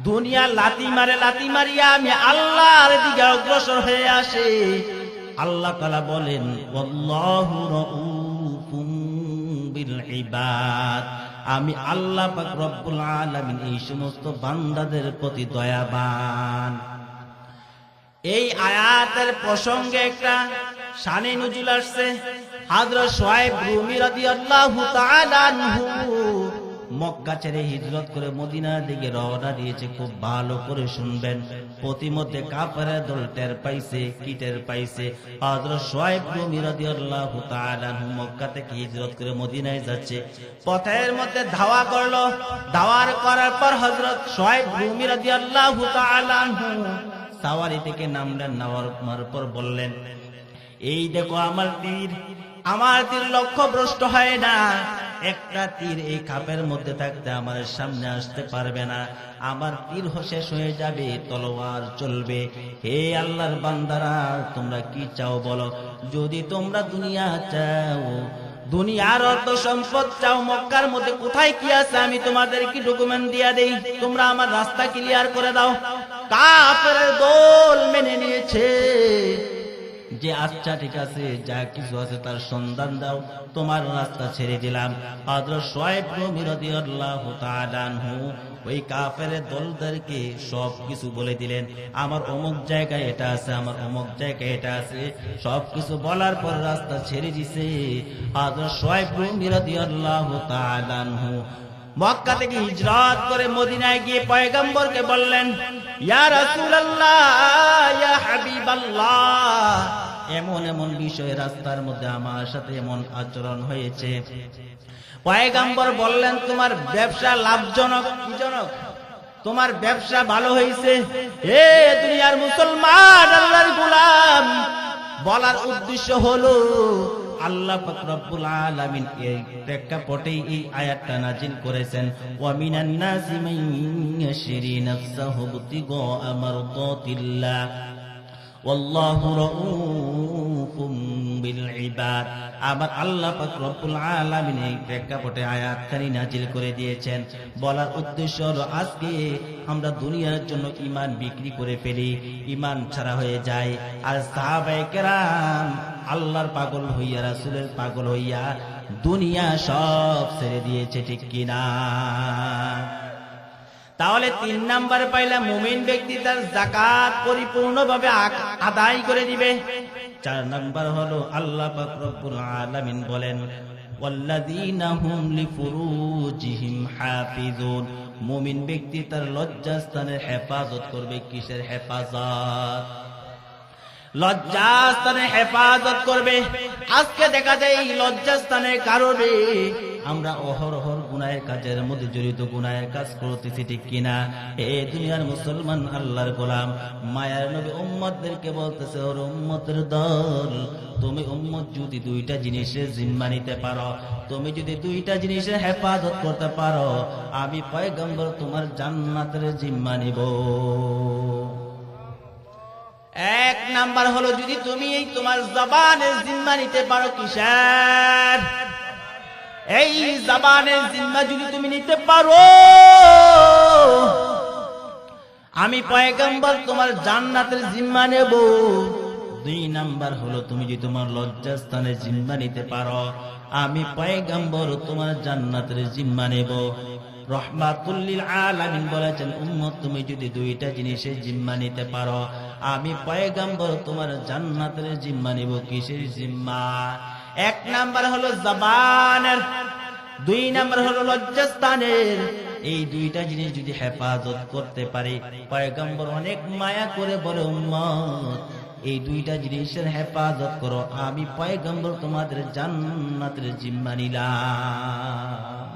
দুনিয়া লাতি মারিয়া আমি আল্লাহর দিকে অগ্রসর হয়ে আসে। আল্লাহ তাআলা বলেন ওয়াল্লাহু রাউফুম বিল ইবাদ, আমি আল্লাহ পাক রব্বুল আলামিন এই সমস্ত বান্দাদের প্রতি দয়াবান। এই আয়াতের প্রসঙ্গে একটা শানে নুজুল আসছে। হযরত শুআয়ব রুমি রাদিয়াল্লাহু তাআলা আনহু মক্কা ছেড়ে হিজরত করে মদিনার দিকে রওনা দিয়েছে। খুব ভালো করে শুনবেন, প্রতিমধ্যে কাফেরের দল টের পাইছে। কি টের পাইছে? হযরত শুআয়ব রুমি রাদিয়াল্লাহু তাআলা আনহু মক্কা থেকে হিজরত করে মদিনায় যাচ্ছে। পথের মধ্যে ধাওয়া করলো। ধাওয়ার করার পর হযরত শুআয়ব রুমি রাদিয়াল্লাহু তাআলা আনহু সাওয়ারি থেকে নামলেন। নামার পর বললেন, এই দেখো আমার তীর লক্ষ্যভ্রষ্ট হয় না। একটা তীর এই খাপের মধ্যে থাকতে আমার সামনে আসতে পারবে না। আমার তীর শেষ হয়ে যাবে, তলোয়ার চলবে। হে আল্লাহর বান্দারা, তোমরা কি চাও বলো? যদি তোমরা দুনিয়া চাও, দুনিয়ার অর্থ সম্পদ চাও, মক্কার মধ্যে কোথায় কি আছে আমি তোমাদের কি ডকুমেন্ট দিয়া দেই, তোমরা আমার রাস্তা ক্লিয়ার করে দাও। কাফেরের দল মেনে নিয়েছে যে আচ্ছা ঠিক আছে, যা কিছু আছে তার সন্ধান দাও, তোমার রাস্তা ছেড়ে দিলাম। হযরত শুআয়ব রাদিয়াল্লাহু তাআলা আনহু ওই কাফেরের দলদেরকে সব কিছু বলে দিলেন। আমার অমুক জায়গায় এটা আছে, আমার অমুক জায়গায় এটা আছে, সবকিছু বলার পর রাস্তা ছেড়ে দিছে। হযরত শুআয়ব রাদিয়াল্লাহু তাআলা আনহু মক্কা থেকে হিজরত করে মদিনায় গিয়ে পয়গম্বরকে বললেন, ইয়া রাসূলুল্লাহ, ইয়া হাবিবাল্লাহ, এমন এমন বিষয় রাস্তার মধ্যে আমার সাথে এমন আচরণ হয়েছে। পয়গম্বর বললেন, তোমার ব্যবসা লাভজনক, কি জনক? তোমার ব্যবসা ভালো হয়েছে। হে দুনিয়ার মুসলমান, আল্লাহর গোলাম, বলার উদ্দেশ্য হলো আল্লাহ পাক রব্বুল আলামিন এই প্রেক্ষাপটেই এই আয়াতটা নাযিল করেছেন, ওয়া মিনান নাসি মান ইয়াশরি নাফসাহু ইবতিগা মারদাতিল্লাহ ওয়াল্লাহু রাউফুম বিল ইবাদ। আবার আল্লাহ পাক রব্বুল আলামিন এই প্রেক্ষাপটে আয়াতখানি নাযিল করে দিয়েছেন। বলার উদ্দেশ্য হলো আজকে আমরা দুনিয়ার জন্য ঈমান বিক্রি করে ফেলি, ঈমান ছাড়া হয়ে যায়। আর সাহাবায়ে কেরাম আল্লাহর পাগল হইয়া, রাসূলের পাগল হইয়া দুনিয়া সব ছেড়ে দিয়েছে, ঠিক কিনা? তাহলে 3 নাম্বার পাইলাম, মুমিন ব্যক্তি তার যাকাত পরিপূর্ণভাবে আদায় করে দিবে। 4 নাম্বার হলো আল্লাহ পাক রব্বুল আলামিন বলেন, ওয়াল্লাযীনা হুম লিফুরুজিহিম হাফিজুন, মুমিন ব্যক্তি তার লজ্জাস্থানের হেফাজত করবে। কিসের হেফাজত? লজ্জাস্থানের হেফাজত করবে। আজকে দেখা যায় এই লজ্জাস্থানের কারণে আমরা অহরহর গুনাহের কাজের মধ্যে জড়িত, গুনাহের কাজ করতেছি, ঠিক কিনা? এ দুনিয়ার মুসলমান, আল্লাহর গোলাম, মায়ার নবী উম্মতদেরকে বলতেছে, ওর উম্মতের দল, তুমি উম্মত যদি 2টা জিনিসের জিম্মা নিতে পারো, তুমি যদি 2টা জিনিসের হেফাজত করতে পারো, আমি পয়গম্বর তোমার জান্নাতের জিম্মা নিব। 1 নাম্বার হলো যদি তুমি এই তোমার জবানের জিম্মা নিতে পারো। কিসের? এই জবানের জিম্মা যদি তুমি নিতে পারো, আমি পয়গম্বর তোমার জান্নাতের জিম্মা নেব। 2 নাম্বার হলো তুমি যদি তোমার লজ্জাস্থানের জিম্মা নিতে পারো, আমি পয়গম্বর তোমার জান্নাতের জিম্মা নেব। রহমাতুল লিল আলামিন বলেছেন, উম্মত তুমি যদি 2টা জিনিসের জিম্মা নিতে পারো, আমি পয়গম্বর তোমার জান্নাতের জিম্মা নিব। কিসের জিম্মা? 1 নাম্বার হলো জবানের, 2 নাম্বার হলো লজ্জাস্থানের। এই 2টা জিনিস যদি হেফাজত করতে পারি, পয়গম্বর অনেক মায়া করে বলে, উম্মত এই 2টা জিনিসের হেফাজত করো, আমি পয়গম্বর তোমাদের জান্নাতের জিম্মা নিলাম।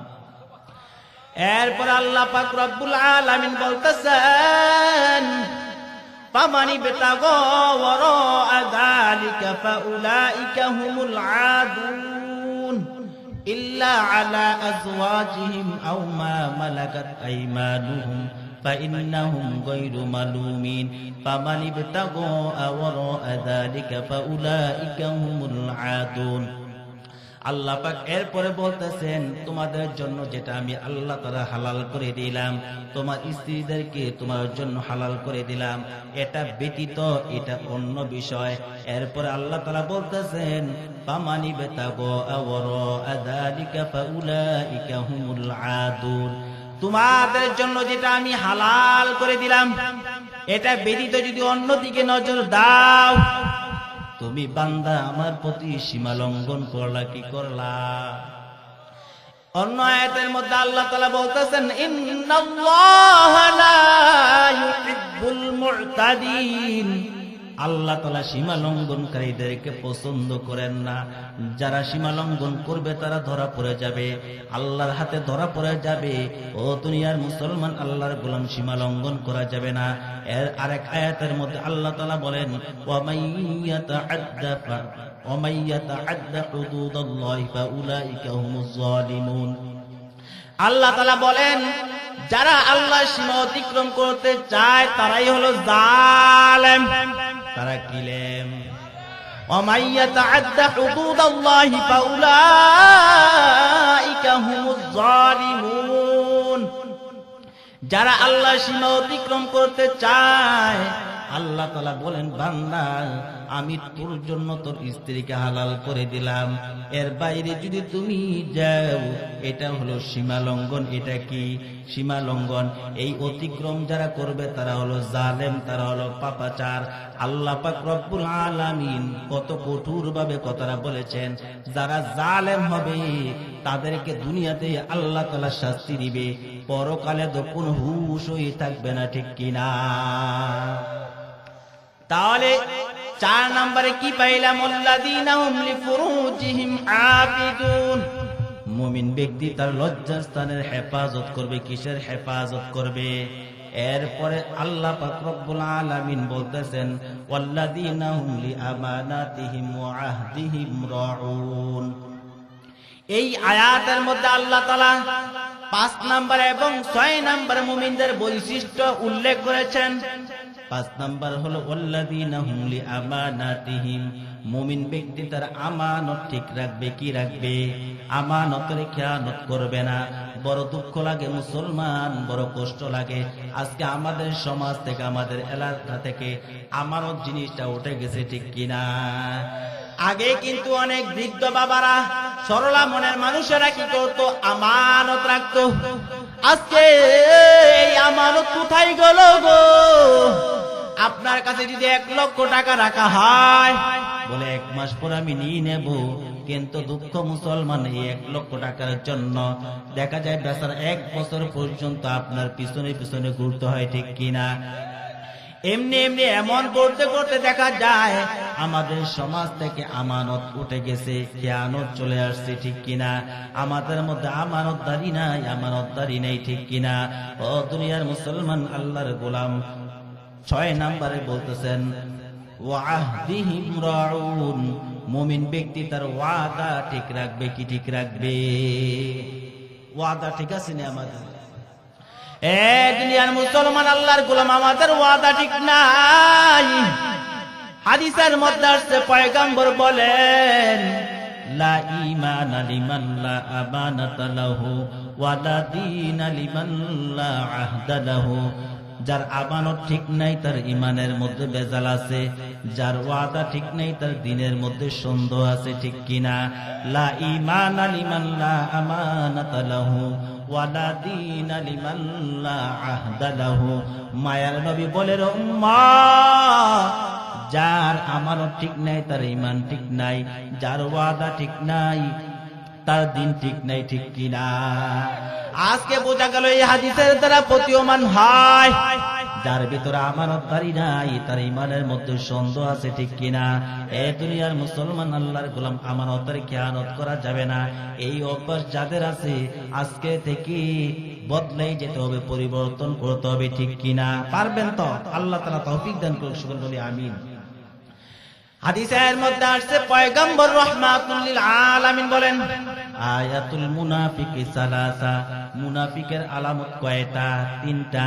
এরপর আল্লাহ পাক রব্বুল আলামিন বলতেছেন, ফামানি বিতাগা ওয়ারা যালিকা ফাউলাইকা হুমুল আদুন ইল্লা আলা আজওয়াজিহিম আও মা মালাকাত আইমানুহুম ফাইন্নাহুম গায়রু মালুমিন ফামানি বিতাগা ওয়ারা যালিকা ফাউলাইকা হুমুল আদুন। আল্লাহ পাক এরপরে বলতেছেন তোমাদের জন্য যেটা আমি আল্লাহ তাআলা হালাল করে দিলাম, তোমার স্ত্রীদেরকে তোমার জন্য হালাল করে দিলাম, এটা ব্যতীত এটা অন্য বিষয়। এরপরে আল্লাহ তাআলা বলতেছেন ফামানি বেতাগো আওরা আযালিকা ফাউলাইকা হুমুল আদুন, তোমাদের জন্য যেটা আমি হালাল করে দিলাম এটা ব্যতীত যদি অন্যদিকে নজর দাও, তুমি বান্দা আমার প্রতি সীমা লঙ্ঘন করলা কি করলা। অন্য আয়াতের মধ্যে আল্লাহ তাআলা বলতেছেন ইন্নাল্লাহা লা ইউহিব্বুল মু'তাদিন, আল্লাহ তাআলা সীমা লঙ্ঘনকারীদেরকে পছন্দ করেন না। যারা সীমা লঙ্ঘন করবে তারা ধরা পড়ে যাবে, আল্লাহর হাতে ধরা পড়ে যাবে। ও দুনিয়ার মুসলমান, আল্লাহর গোলাম সীমা লঙ্ঘন করা যাবে না। এর আরেক আয়াতের মধ্যে আল্লাহ তাআলা বলেন ওয়া মাইয়াতাআদ্দা হুদুদাল্লাহি ফাউলাইকা হুমুজ জালিমুন, আল্লাহ তাআলা বলেন যারা আল্লাহর সীমা অতিক্রম করতে চায় তারাই হলো জালেম, তারা কিলেম। ওয়া মাইয়াতাআদ্দা হুদুদাল্লাহি ফাউলাইকা হুমুজ জালিমুন, যারা আল্লাহর সীমা অতিক্রম করতে চায় আল্লাহ তাআলা বলেন বান্দা আমি তোর জন্য তোর স্ত্রীকে হালাল করে দিলাম, এর বাইরে যদি তুমি যাও এটা হলো সীমা লঙ্ঘন। এটা কি সীমা লঙ্ঘন? এই অতিক্রম যারা করবে তারা হলো জালেম, তারা হলো পাপাচার। আল্লাহ পাক রব্বুল আলামিন কত কঠোর ভাবে কথাটা বলেছেন, যারা জালেম হবে তাদেরকে দুনিয়াতে আল্লাহ তাআলা শাস্তি দিবে, পরকালে তো কোনো হুঁশই থাকবে না, ঠিক কিনা? তাহলে 4 নম্বরে কি পাইলাম? আল্লাযীনা হুম লিফুরুজিহিম আবিদুন, মুমিন ব্যক্তি তার লজ্জাস্থানের হেফাজত করবে। কিসের হেফাজত করবে? এরপরে আল্লাহ পাক রব্বুল আলামিন বলতেছেন ওয়াল্লাযীনা হুম লিআমানাতিহিম ওয়া আহদিহিম রাউন। এই আয়াতের মধ্যে আল্লাহ তাআলা 5 নম্বর এবং 6 নম্বর মুমিনদের বৈশিষ্ট্য উল্লেখ করেছেন। 5 নম্বর হলো ওয়াল্লাযীনা হুম লিআমানাতিহিম, মুমিন ব্যক্তি তার আমানত ঠিক রাখবে। কি রাখবে? আমানতের খেয়ানত করবে না। বড় দুঃখ লাগে মুসলমান, বড় কষ্ট লাগে, আজকে আমাদের সমাজ থেকে আমাদের এলাকা থেকে আমানত জিনিসটা উঠে গেছে, ঠিক কিনা? আগে কিন্তু অনেক বৃদ্ধ বাবারা, সরলা মনের মানুষেরা কি করতো? আমানত রাখতো। আজকে এই আমানত কোথায় গেল গো? আপনার কাছে যদি 1 লক্ষ টাকা রাখা হয়, বলে 1 মাস পর আমি নিয়ে নেব, কিন্তু দুঃখ মুসলমান, এই 1 লক্ষ টাকার জন্য দেখা যায় বেচারা 1 বছর পর্যন্ত আপনার পিছনে পিছনে ঘুরতে হয়, ঠিক কিনা? এমনি এমনি এমন করতে করতে দেখা যায় আমাদের সমাজ থেকে আমানত উঠে গেছে, খেয়ানত চলে আসছে, ঠিক কিনা? আমাদের মধ্যে আমানতদারি নাই, আমানতদারি নেই, ঠিক কিনা? ও দুনিয়ার মুসলমান, আল্লাহর গোলাম 6 নম্বরে বলতেছেন ওয়া আহদিহিম রাউন, মুমিন ব্যক্তি তার ওয়াদা ঠিক রাখবে। কি ঠিক রাখবে? ওয়াদা ঠিক আছে না আমাদের? দুনিয়ার মুসলমান, আল্লাহর গোলাম, আমাদের ওয়াদা ঠিক নাই। হাদিসের মধ্যে আসছে পয়গম্বর বলেন লা ঈমানা লিমান লা আমানাতা লাহু ওয়া লা দীনা লিমান লা আহদা লাহু, যার আমানত ঠিক নাই তার ইমানের মধ্যে বেজাল আছে, যার ওয়াদা ঠিক নাই তার দিনের মধ্যে সন্দেহ আছে, ঠিক কিনা? লা ঈমানা লিমান লা আমানাতা লাহু ওয়া লা দীনা লিমান লা আহদা লাহু। মায়ার নবী বলেন উম্মাহ, যার আমানত ঠিক নাই তার ঈমান ঠিক নাই, যার ওয়াদা ঠিক নাই তার দিন ঠিক নাই, ঠিক কিনা? আজকে বোঝা গেল এই হাদিসের দ্বারা প্রতীয়মান হয় যার ভিতরে আমানতদারি নাই তার ঈমানের মধ্যে সন্দেহ আছে, ঠিক কিনা? এ দুনিয়ার মুসলমান, আল্লাহর গোলাম, আমানতের খেয়ানত করা যাবে না। এই অভ্যাস যাদের আছে আজকে থেকে বদলাই যেতে হবে, পরিবর্তন করতে হবে, ঠিক কিনা? পারবেন তো? আল্লাহ তাআলা তৌফিক দান করুন, সকল বলি আমিন। হাদিসের মধ্যে আসছে পয়গম্বর রাহমাতুল লিল আলামিন বলেন, আয়াতুল মুনাফিকি সালাসা, মুনাফিকের আলামত কয়টা? তিনটা।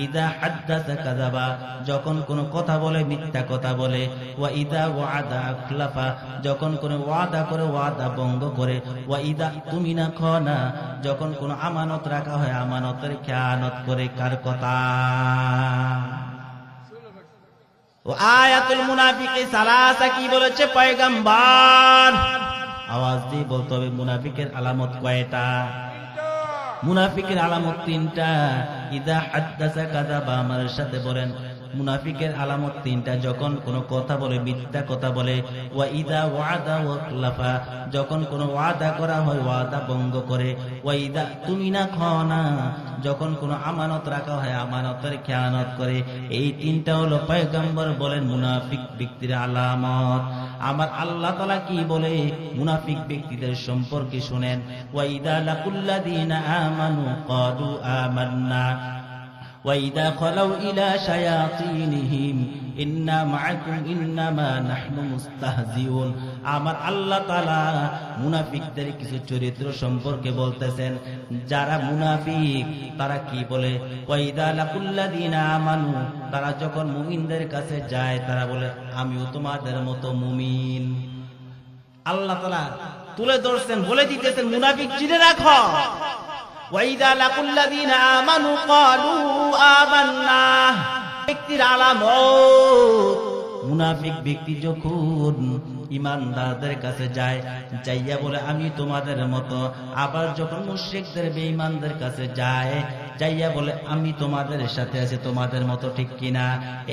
ইদা হাদ্দাসা কাযাবা, যখন কোনো কথা বলে মিথ্যা কথা বলে। ওয়া ইদা ওয়াদা আখলাফা, যখন কোনো ওয়াদা করে ওয়াদা ভঙ্গ করে। ওয়া ইদা তুমিনা খানা, যখন কোনো আমানত রাখা হয় আমানতের খেয়ানত করে। কার কথা? ও আয়াতুল মুনাফিকি সালাসা কি বলেছে পয়গম্বর? আওয়াজ দিয়ে বলতে হবে মুনাফিকের আলামত কয়টা? মুনাফিকের আলামত তিনটা। ইদা হাদ্দাসা কাযাবা, আমার সাথে বলেন মুনাফিকের আলামত তিনটা, যখন কোনো কথা বলে মিথ্যা কথা বলে। ওয়া ইদা ওয়াদা ওয়াখলাফা, যখন কোনো ওয়াদা করা হয় ওয়াদা ভঙ্গ করে। ওয়া ইদা তুমিনা খানা, যখন কোনো আমানত রাখা হয় আমানতের খেয়ানত করে। এই তিনটা হলো পয়গম্বর বলেন মুনাফিক ব্যক্তির আলামত। আমার আল্লাহ তাআলা কি বলে মুনাফিক ব্যক্তিদের সম্পর্কে শুনেন। ওয়া ইদা লাকুল্লাযিনা আমানু ক্বালু আমান্না وَإِذَا خَلَوْا إِلَى شَيَاطِينِهِمْ إِنَّا مَعَكُمْ إِنَّمَا نَحْنُ مُسْتَهْزِئُونَ। আমার আল্লাহ তাআলা মুনাফিকদের কিছু চরিত্র সম্পর্কে বলতেছেন। যারা মুনাফিক তারা কি বলে? ওয়াইদা লাকুল্লাযিনা আমানু, তারা যখন মুমিনদের কাছে যায় তারা বলে আমিও তোমাদের মতো মুমিন। আল্লাহ তাআলা তুলে ধরছেন, বলে দিতেছেন মুনাফিক চিনে রাখো। ওয়াইদা লাকুল্লাযিনা আমানু ক্বালু আমান্না, ব্যক্তির আলামত মুনাফিক ব্যক্তি যখন ইমানদারদের কাছে যায়, যাইয়া বলে আমি তোমাদের মতো। আবার যখন মুশরিকদের বেঈমানদের কাছে যায়, যাইয়া বলে আমি তোমাদের সাথে আছি তোমাদের মতো। ঠিক কিনা?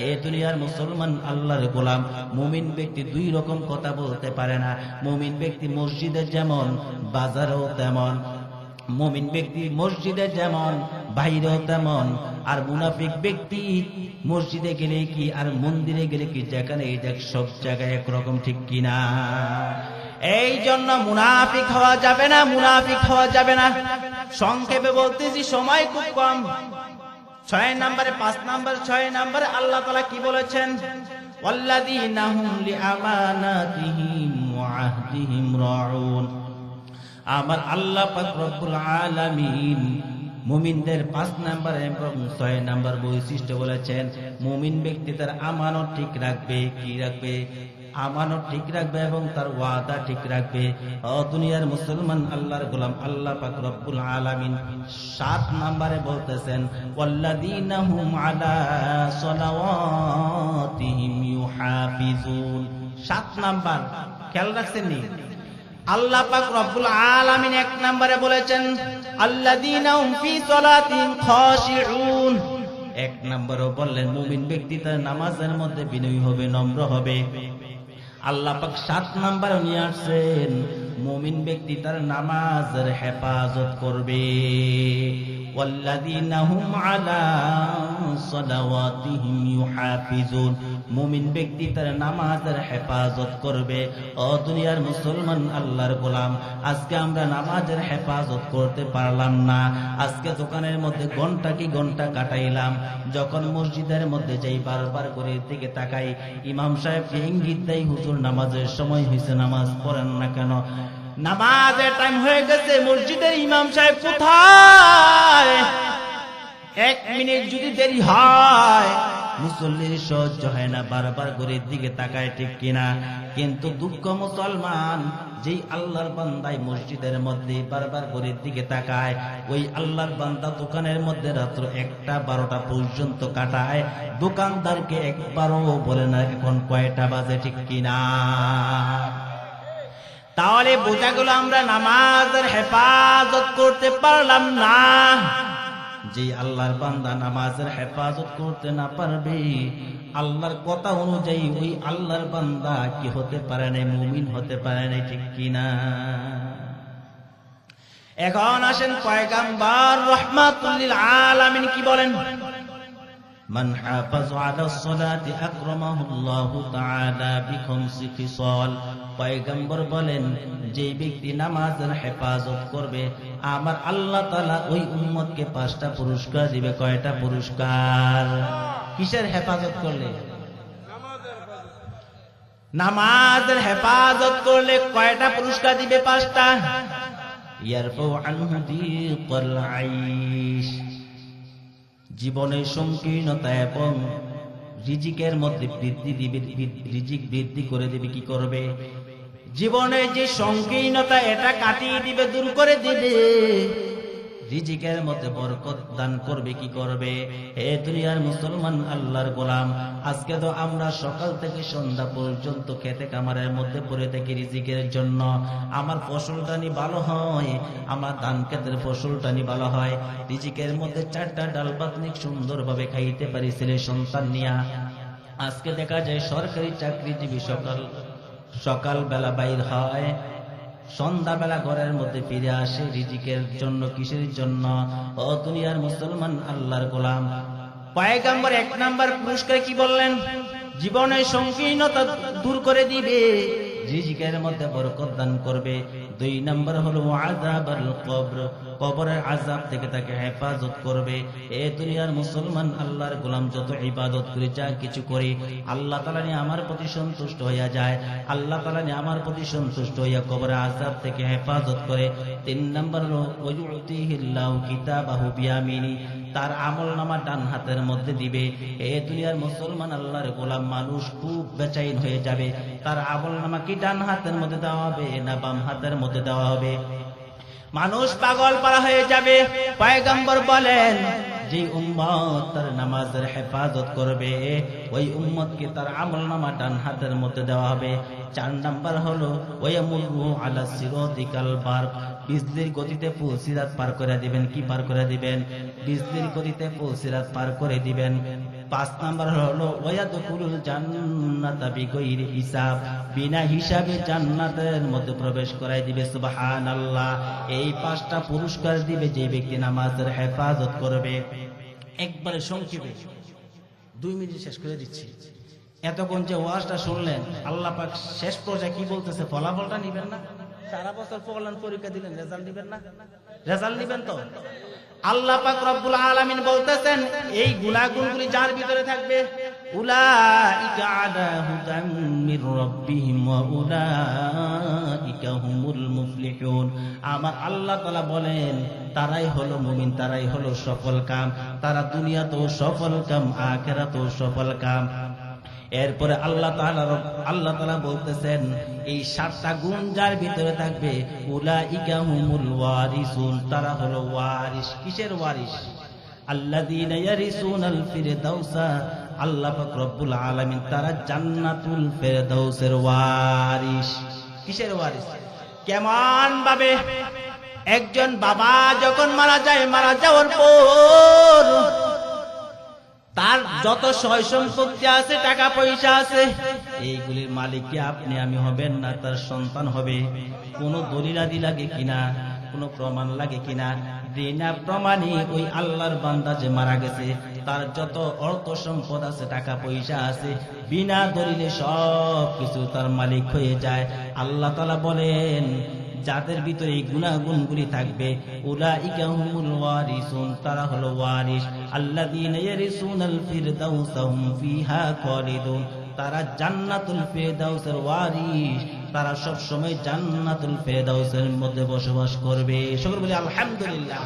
এই দুনিয়ার মুসলমান আল্লাহর গোলাম মুমিন ব্যক্তি দুই রকম কথা বলতে পারে না। মুমিন ব্যক্তি মসজিদে যেমন বাজারেও তেমন, মুমিন ব্যক্তি মসজিদে যেমন বাইরেও তেমন। আর মুনাফিক ব্যক্তি মসজিদে গেলে কি আর মন্দিরে গেলে কি, যেখানে এই দেখ সব জায়গায় একরকম। ঠিক কিনা? এই জন্য মুনাফিক হওয়া যাবে না, মুনাফিক হওয়া যাবে না। সংক্ষেপে বলতেছি, সময় খুব কম। 6 নম্বরে 5 নম্বর 6 নম্বরে আল্লাহ তাআলা কি বলেছেন? ওয়াল্লাযীনা হুম লিআমানাতিহিম ওয়া আহদিহিম রাউন। আমার আল্লাহ পাক রব্বুল আলামিন মুমিনদের 5 নম্বর এবং 6 নম্বর বৈশিষ্ট্য বলেছেন। মুমিন ব্যক্তি তার আমানত ঠিক রাখবে। কি রাখবে? আমানত ঠিক রাখবে এবং তার ওয়াদা ঠিক রাখবে। ও দুনিয়ার মুসলমান আল্লাহর গোলাম, আল্লাহ পাক রব্বুল আলামিন 7 নম্বরে বলতেছেন ওয়াল্লাযীনা হুম আলা সালাওয়াতিহিম ইউহাফিজুন। 7 নাম্বার খেয়াল রাখছেন নি? আল্লাহ পাক রব্বুল আলামিন 1 নম্বরে বলেছেন আল্লাযীনা হুম ফি সালাতিহিম খাশিউন। 1 নম্বরও বললেন মুমিন ব্যক্তি তার নামাজের মধ্যে বিনয়ী হবে, নম্র হবে। আল্লাহ পাক 7 নম্বরে নিয়ে আসছেন মুমিন ব্যক্তি তার নামাজের হেফাজত করবে। ওয়াল্লাযীনা হুম আলা সালাওয়াতিহিম ইউহাফিজুন। মুমিন ব্যক্তি তার নামাজের হেফাজত করবে। ও দুনিয়ার মুসলমান আল্লাহর গোলাম, আজকে আমরা নামাজের হেফাজত করতে পারলাম না। আজকে দোকানের মধ্যে ঘন্টা কি ঘন্টা কাটাইলাম। যখন মসজিদের মধ্যে যাই বারবার করে দিকে তাকাই, ইমাম সাহেব ইঙ্গিত দেয় হুজুর নামাজের সময় হয়েছে, নামাজ পড়েন না কেন? নামাজের টাইম হয়ে গেছে, মসজিদের ইমাম সাহেব কোথায়? 1 মিনিট যদি দেরি হয় মুসল্লির সহ্য হয় না, বারবার করে দিকে তাকায়। ঠিক কিনা? কিন্তু দুঃখ মুসলমান, যেই আল্লাহর বান্দায় মসজিদের মধ্যে বারবার করে দিকে তাকায়, ওই আল্লাহর বান্দা দোকানের মধ্যে রাত্র 1টা 12টা পর্যন্ত কাটায়। দোকানদারকে একবারও বলে না এখন কয়টা বাজে। ঠিক কিনা? তাহলে বোঝা গেল আমরা নামাজের হেফাজত করতে পারলাম না। যে আল্লাহর বান্দা নামাজের হেফাজত করতে না পারবে, আল্লাহর কথা অনুযায়ী ওই আল্লাহর বান্দা কি হতে পারে না? মুমিন হতে পারে না। ঠিক কিনা? এখন আসেন পয়গম্বর রাহমাতুল লিল আলামিন কি বলেন? মান হাফাযা আলাস সালাতি আকরামাহুল্লাহু তাআলা বিখামসি খিসাল। পয়গম্বর বলেন যে ব্যক্তি নামাজের হেফাজত করবে, আমার আল্লাহ তাআলা ওই উম্মতকে 5টা পুরস্কার দিবে। কয়টা পুরস্কার? কিসের হেফাজত করলে? নামাজের হেফাজত করলে কয়টা পুরস্কার দিবে? 5টা। ইয়ারফাউ আনহু দিকাল আইশ, জীবনের সংকীর্ণতা এবং রিজিকের মধ্যে বৃদ্ধি দিবে, রিজিক বৃদ্ধি করে দিবে। কি করবে? জীবনের যে সংকীর্ণতা এটা কাটিয়ে দিবে, দূর করে দিবে। রিজিকের মধ্যে বরকত দান করবে। কি করবে? হে দুনিয়ার মুসলমান, আল্লাহর গোলাম, আজকে তো আমরা সকাল থেকে সন্ধ্যা পর্যন্ত খেতে কামারের মধ্যে পড়ে থাকি রিজিকের জন্য। আমার ফসলটা নি ভালো হয়, আমার ধান ক্ষেতের ফসলটা নি ভালো হয়, রিজিকের মধ্যে 4টা ডাল ভাত নিয়ে সুন্দরভাবে খাইতে পারি ছেলে সন্তান নিয়া। আজকে দেখা যায় সরকারি চাকরিজীবী সকাল বেলা বাইর হয়, সন্ধ্যাবেলা ঘরের মধ্যে ফিরে আসে রিজিকের জন্য। কিসের জন্য? ও দুনিয়ার মুসলমান, আল্লাহর গোলাম, পয়গম্বর 1 নাম্বার পুরস্কার কি বললেন? জীবনের সংকীর্ণতা দূর করে দিবে, রিজিকের মধ্যে বরকত দান করবে। 2 নাম্বার হলো আযাবাল কবর, কবরের আযাব থেকে তাকে হেফাজত করবে। এ দুনিয়ার মুসলমান, আল্লাহর গোলাম, যত ইবাদত করি, যা কিছু করি, আল্লাহ তাআলা নিয়ে আমার প্রতি সন্তুষ্ট হইয়া যায়, আল্লাহ তাআলা নিয়ে আমার প্রতি সন্তুষ্ট হইয়া কবরের আযাব থেকে হেফাজত করে। 3 নাম্বার হলো ওয়ায়ুতিহিল্লাহু কিতাবাহু বিয়ামিনি, তার আমলনামা ডান হাতের মধ্যে দিবে। এ দুনিয়ার মুসলমান, আল্লাহর গোলাম, মানুষ খুব বেচাইন হয়ে যাবে, তার আমলনামা কি ডান হাতের মধ্যে দেওয়া হবে না বাম হাতের মধ্যে দেওয়া হবে? মানুষ পাগল পারা হয়ে যাবে। পয়গম্বর বলেন, যে উম্মত তার নামাজের হেফাজত করবে, ওই উম্মতকে তার আমলনামা ডান হাতের মধ্যে দেওয়া হবে। 4 নাম্বার হলো ওয়ায়ামুরু আলা সিরাতিকাল বারক, বিজলির গতিতে পুলসিরাত পার করে দিবেন। কি পার করে দিবেন? বিজলির গতিতে পুলসিরাত পার করে দিবেন। 5 নাম্বার হলো ওয়ায়াদখুলুল জান্নাতা বিগাইরি হিসাব, বিনা হিসাবে জান্নাতের মধ্যে প্রবেশ করাই দিবে। সুবহানাল্লাহ। এই 5টা পুরস্কার দিবে যে ব্যক্তি নামাজের হেফাজত করবে। একবারে সংক্ষেপে 2 মিনিট শেষ করে দিচ্ছি। এতক্ষণ যে ওয়াজটা শুনলেন, আল্লাহ পাক শেষ পর্যায়ে কি বলতেছে? ফলাফলটা নিবেন না? সারা বছর পড়লেন, পরীক্ষা দিলেন, রেজাল্ট নিবেন না? রেজাল্ট নিবেন তো? আল্লাহ পাক রব্বুল আলামিন বলতেছেন, এই গুনাহগুলি যার ভিতরে থাকবে, উলাইকা আলা হুদাম মির রাব্বিহিম ওয়া উলাইকা হুমুল মুফলিহুন। আমার আল্লাহ তাআলা বলেন, তারাই হলো মুমিন, তারাই হলো সফল কাম, তারা দুনিয়াতেও সফল কাম, আখিরাতেও সফল কাম। এরপরে আল্লাহ তাআলা বলতেছেন, এই 7টা গুণ যার ভিতরে থাকবে, উলাইকা হুমুল ওয়ারিসুন, তারা হলো ওয়ারিস। কিসের ওয়ারিস? আল্লাযীনা ইয়ারিসুনাল ফিরদাউসা, আল্লাহ পাক রব্বুল আলামিন তারা জান্নাতুল ফিরদাউসের ওয়ারিস। কিসের ওয়ারিস? কেমন ভাবে? একজন বাবা যখন মারা যায়, মারা যাওয়ার পর তার যত সয় সম্পত্তি আছে, টাকা পয়সা আছে, এইগুলির মালিক কি আপনি আমি হবেন না তার সন্তান হবে? কোন দলিলাদি লাগে কিনা, কোন প্রমাণ লাগে কিনা? বিনা প্রমাণে ওই আল্লাহর বান্দা যে মারা গেছে, তার যত অর্থ সম্পদ আছে, টাকা পয়সা আছে, বিনা দলিলে সব কিছু তার মালিক হয়ে যায়। আল্লাহ তাআলা বলেন, যাদের ভিতরে এই গুনাহগুণগুলি থাকবে, উলাইকা হুমুল ওয়ারিসুন, তারা হলো ওয়ারিস। আল্লাযীনা ইয়ারিসুনাল ফিরদাউসা হুম ফিহা খালিদুন, তারা জান্নাতুল ফিরদাউসের ওয়ারিস, তারা সব সময় জান্নাতুল ফিরদাউসের মধ্যে বসবাস করবে। সকলে বলি আলহামদুলিল্লাহ।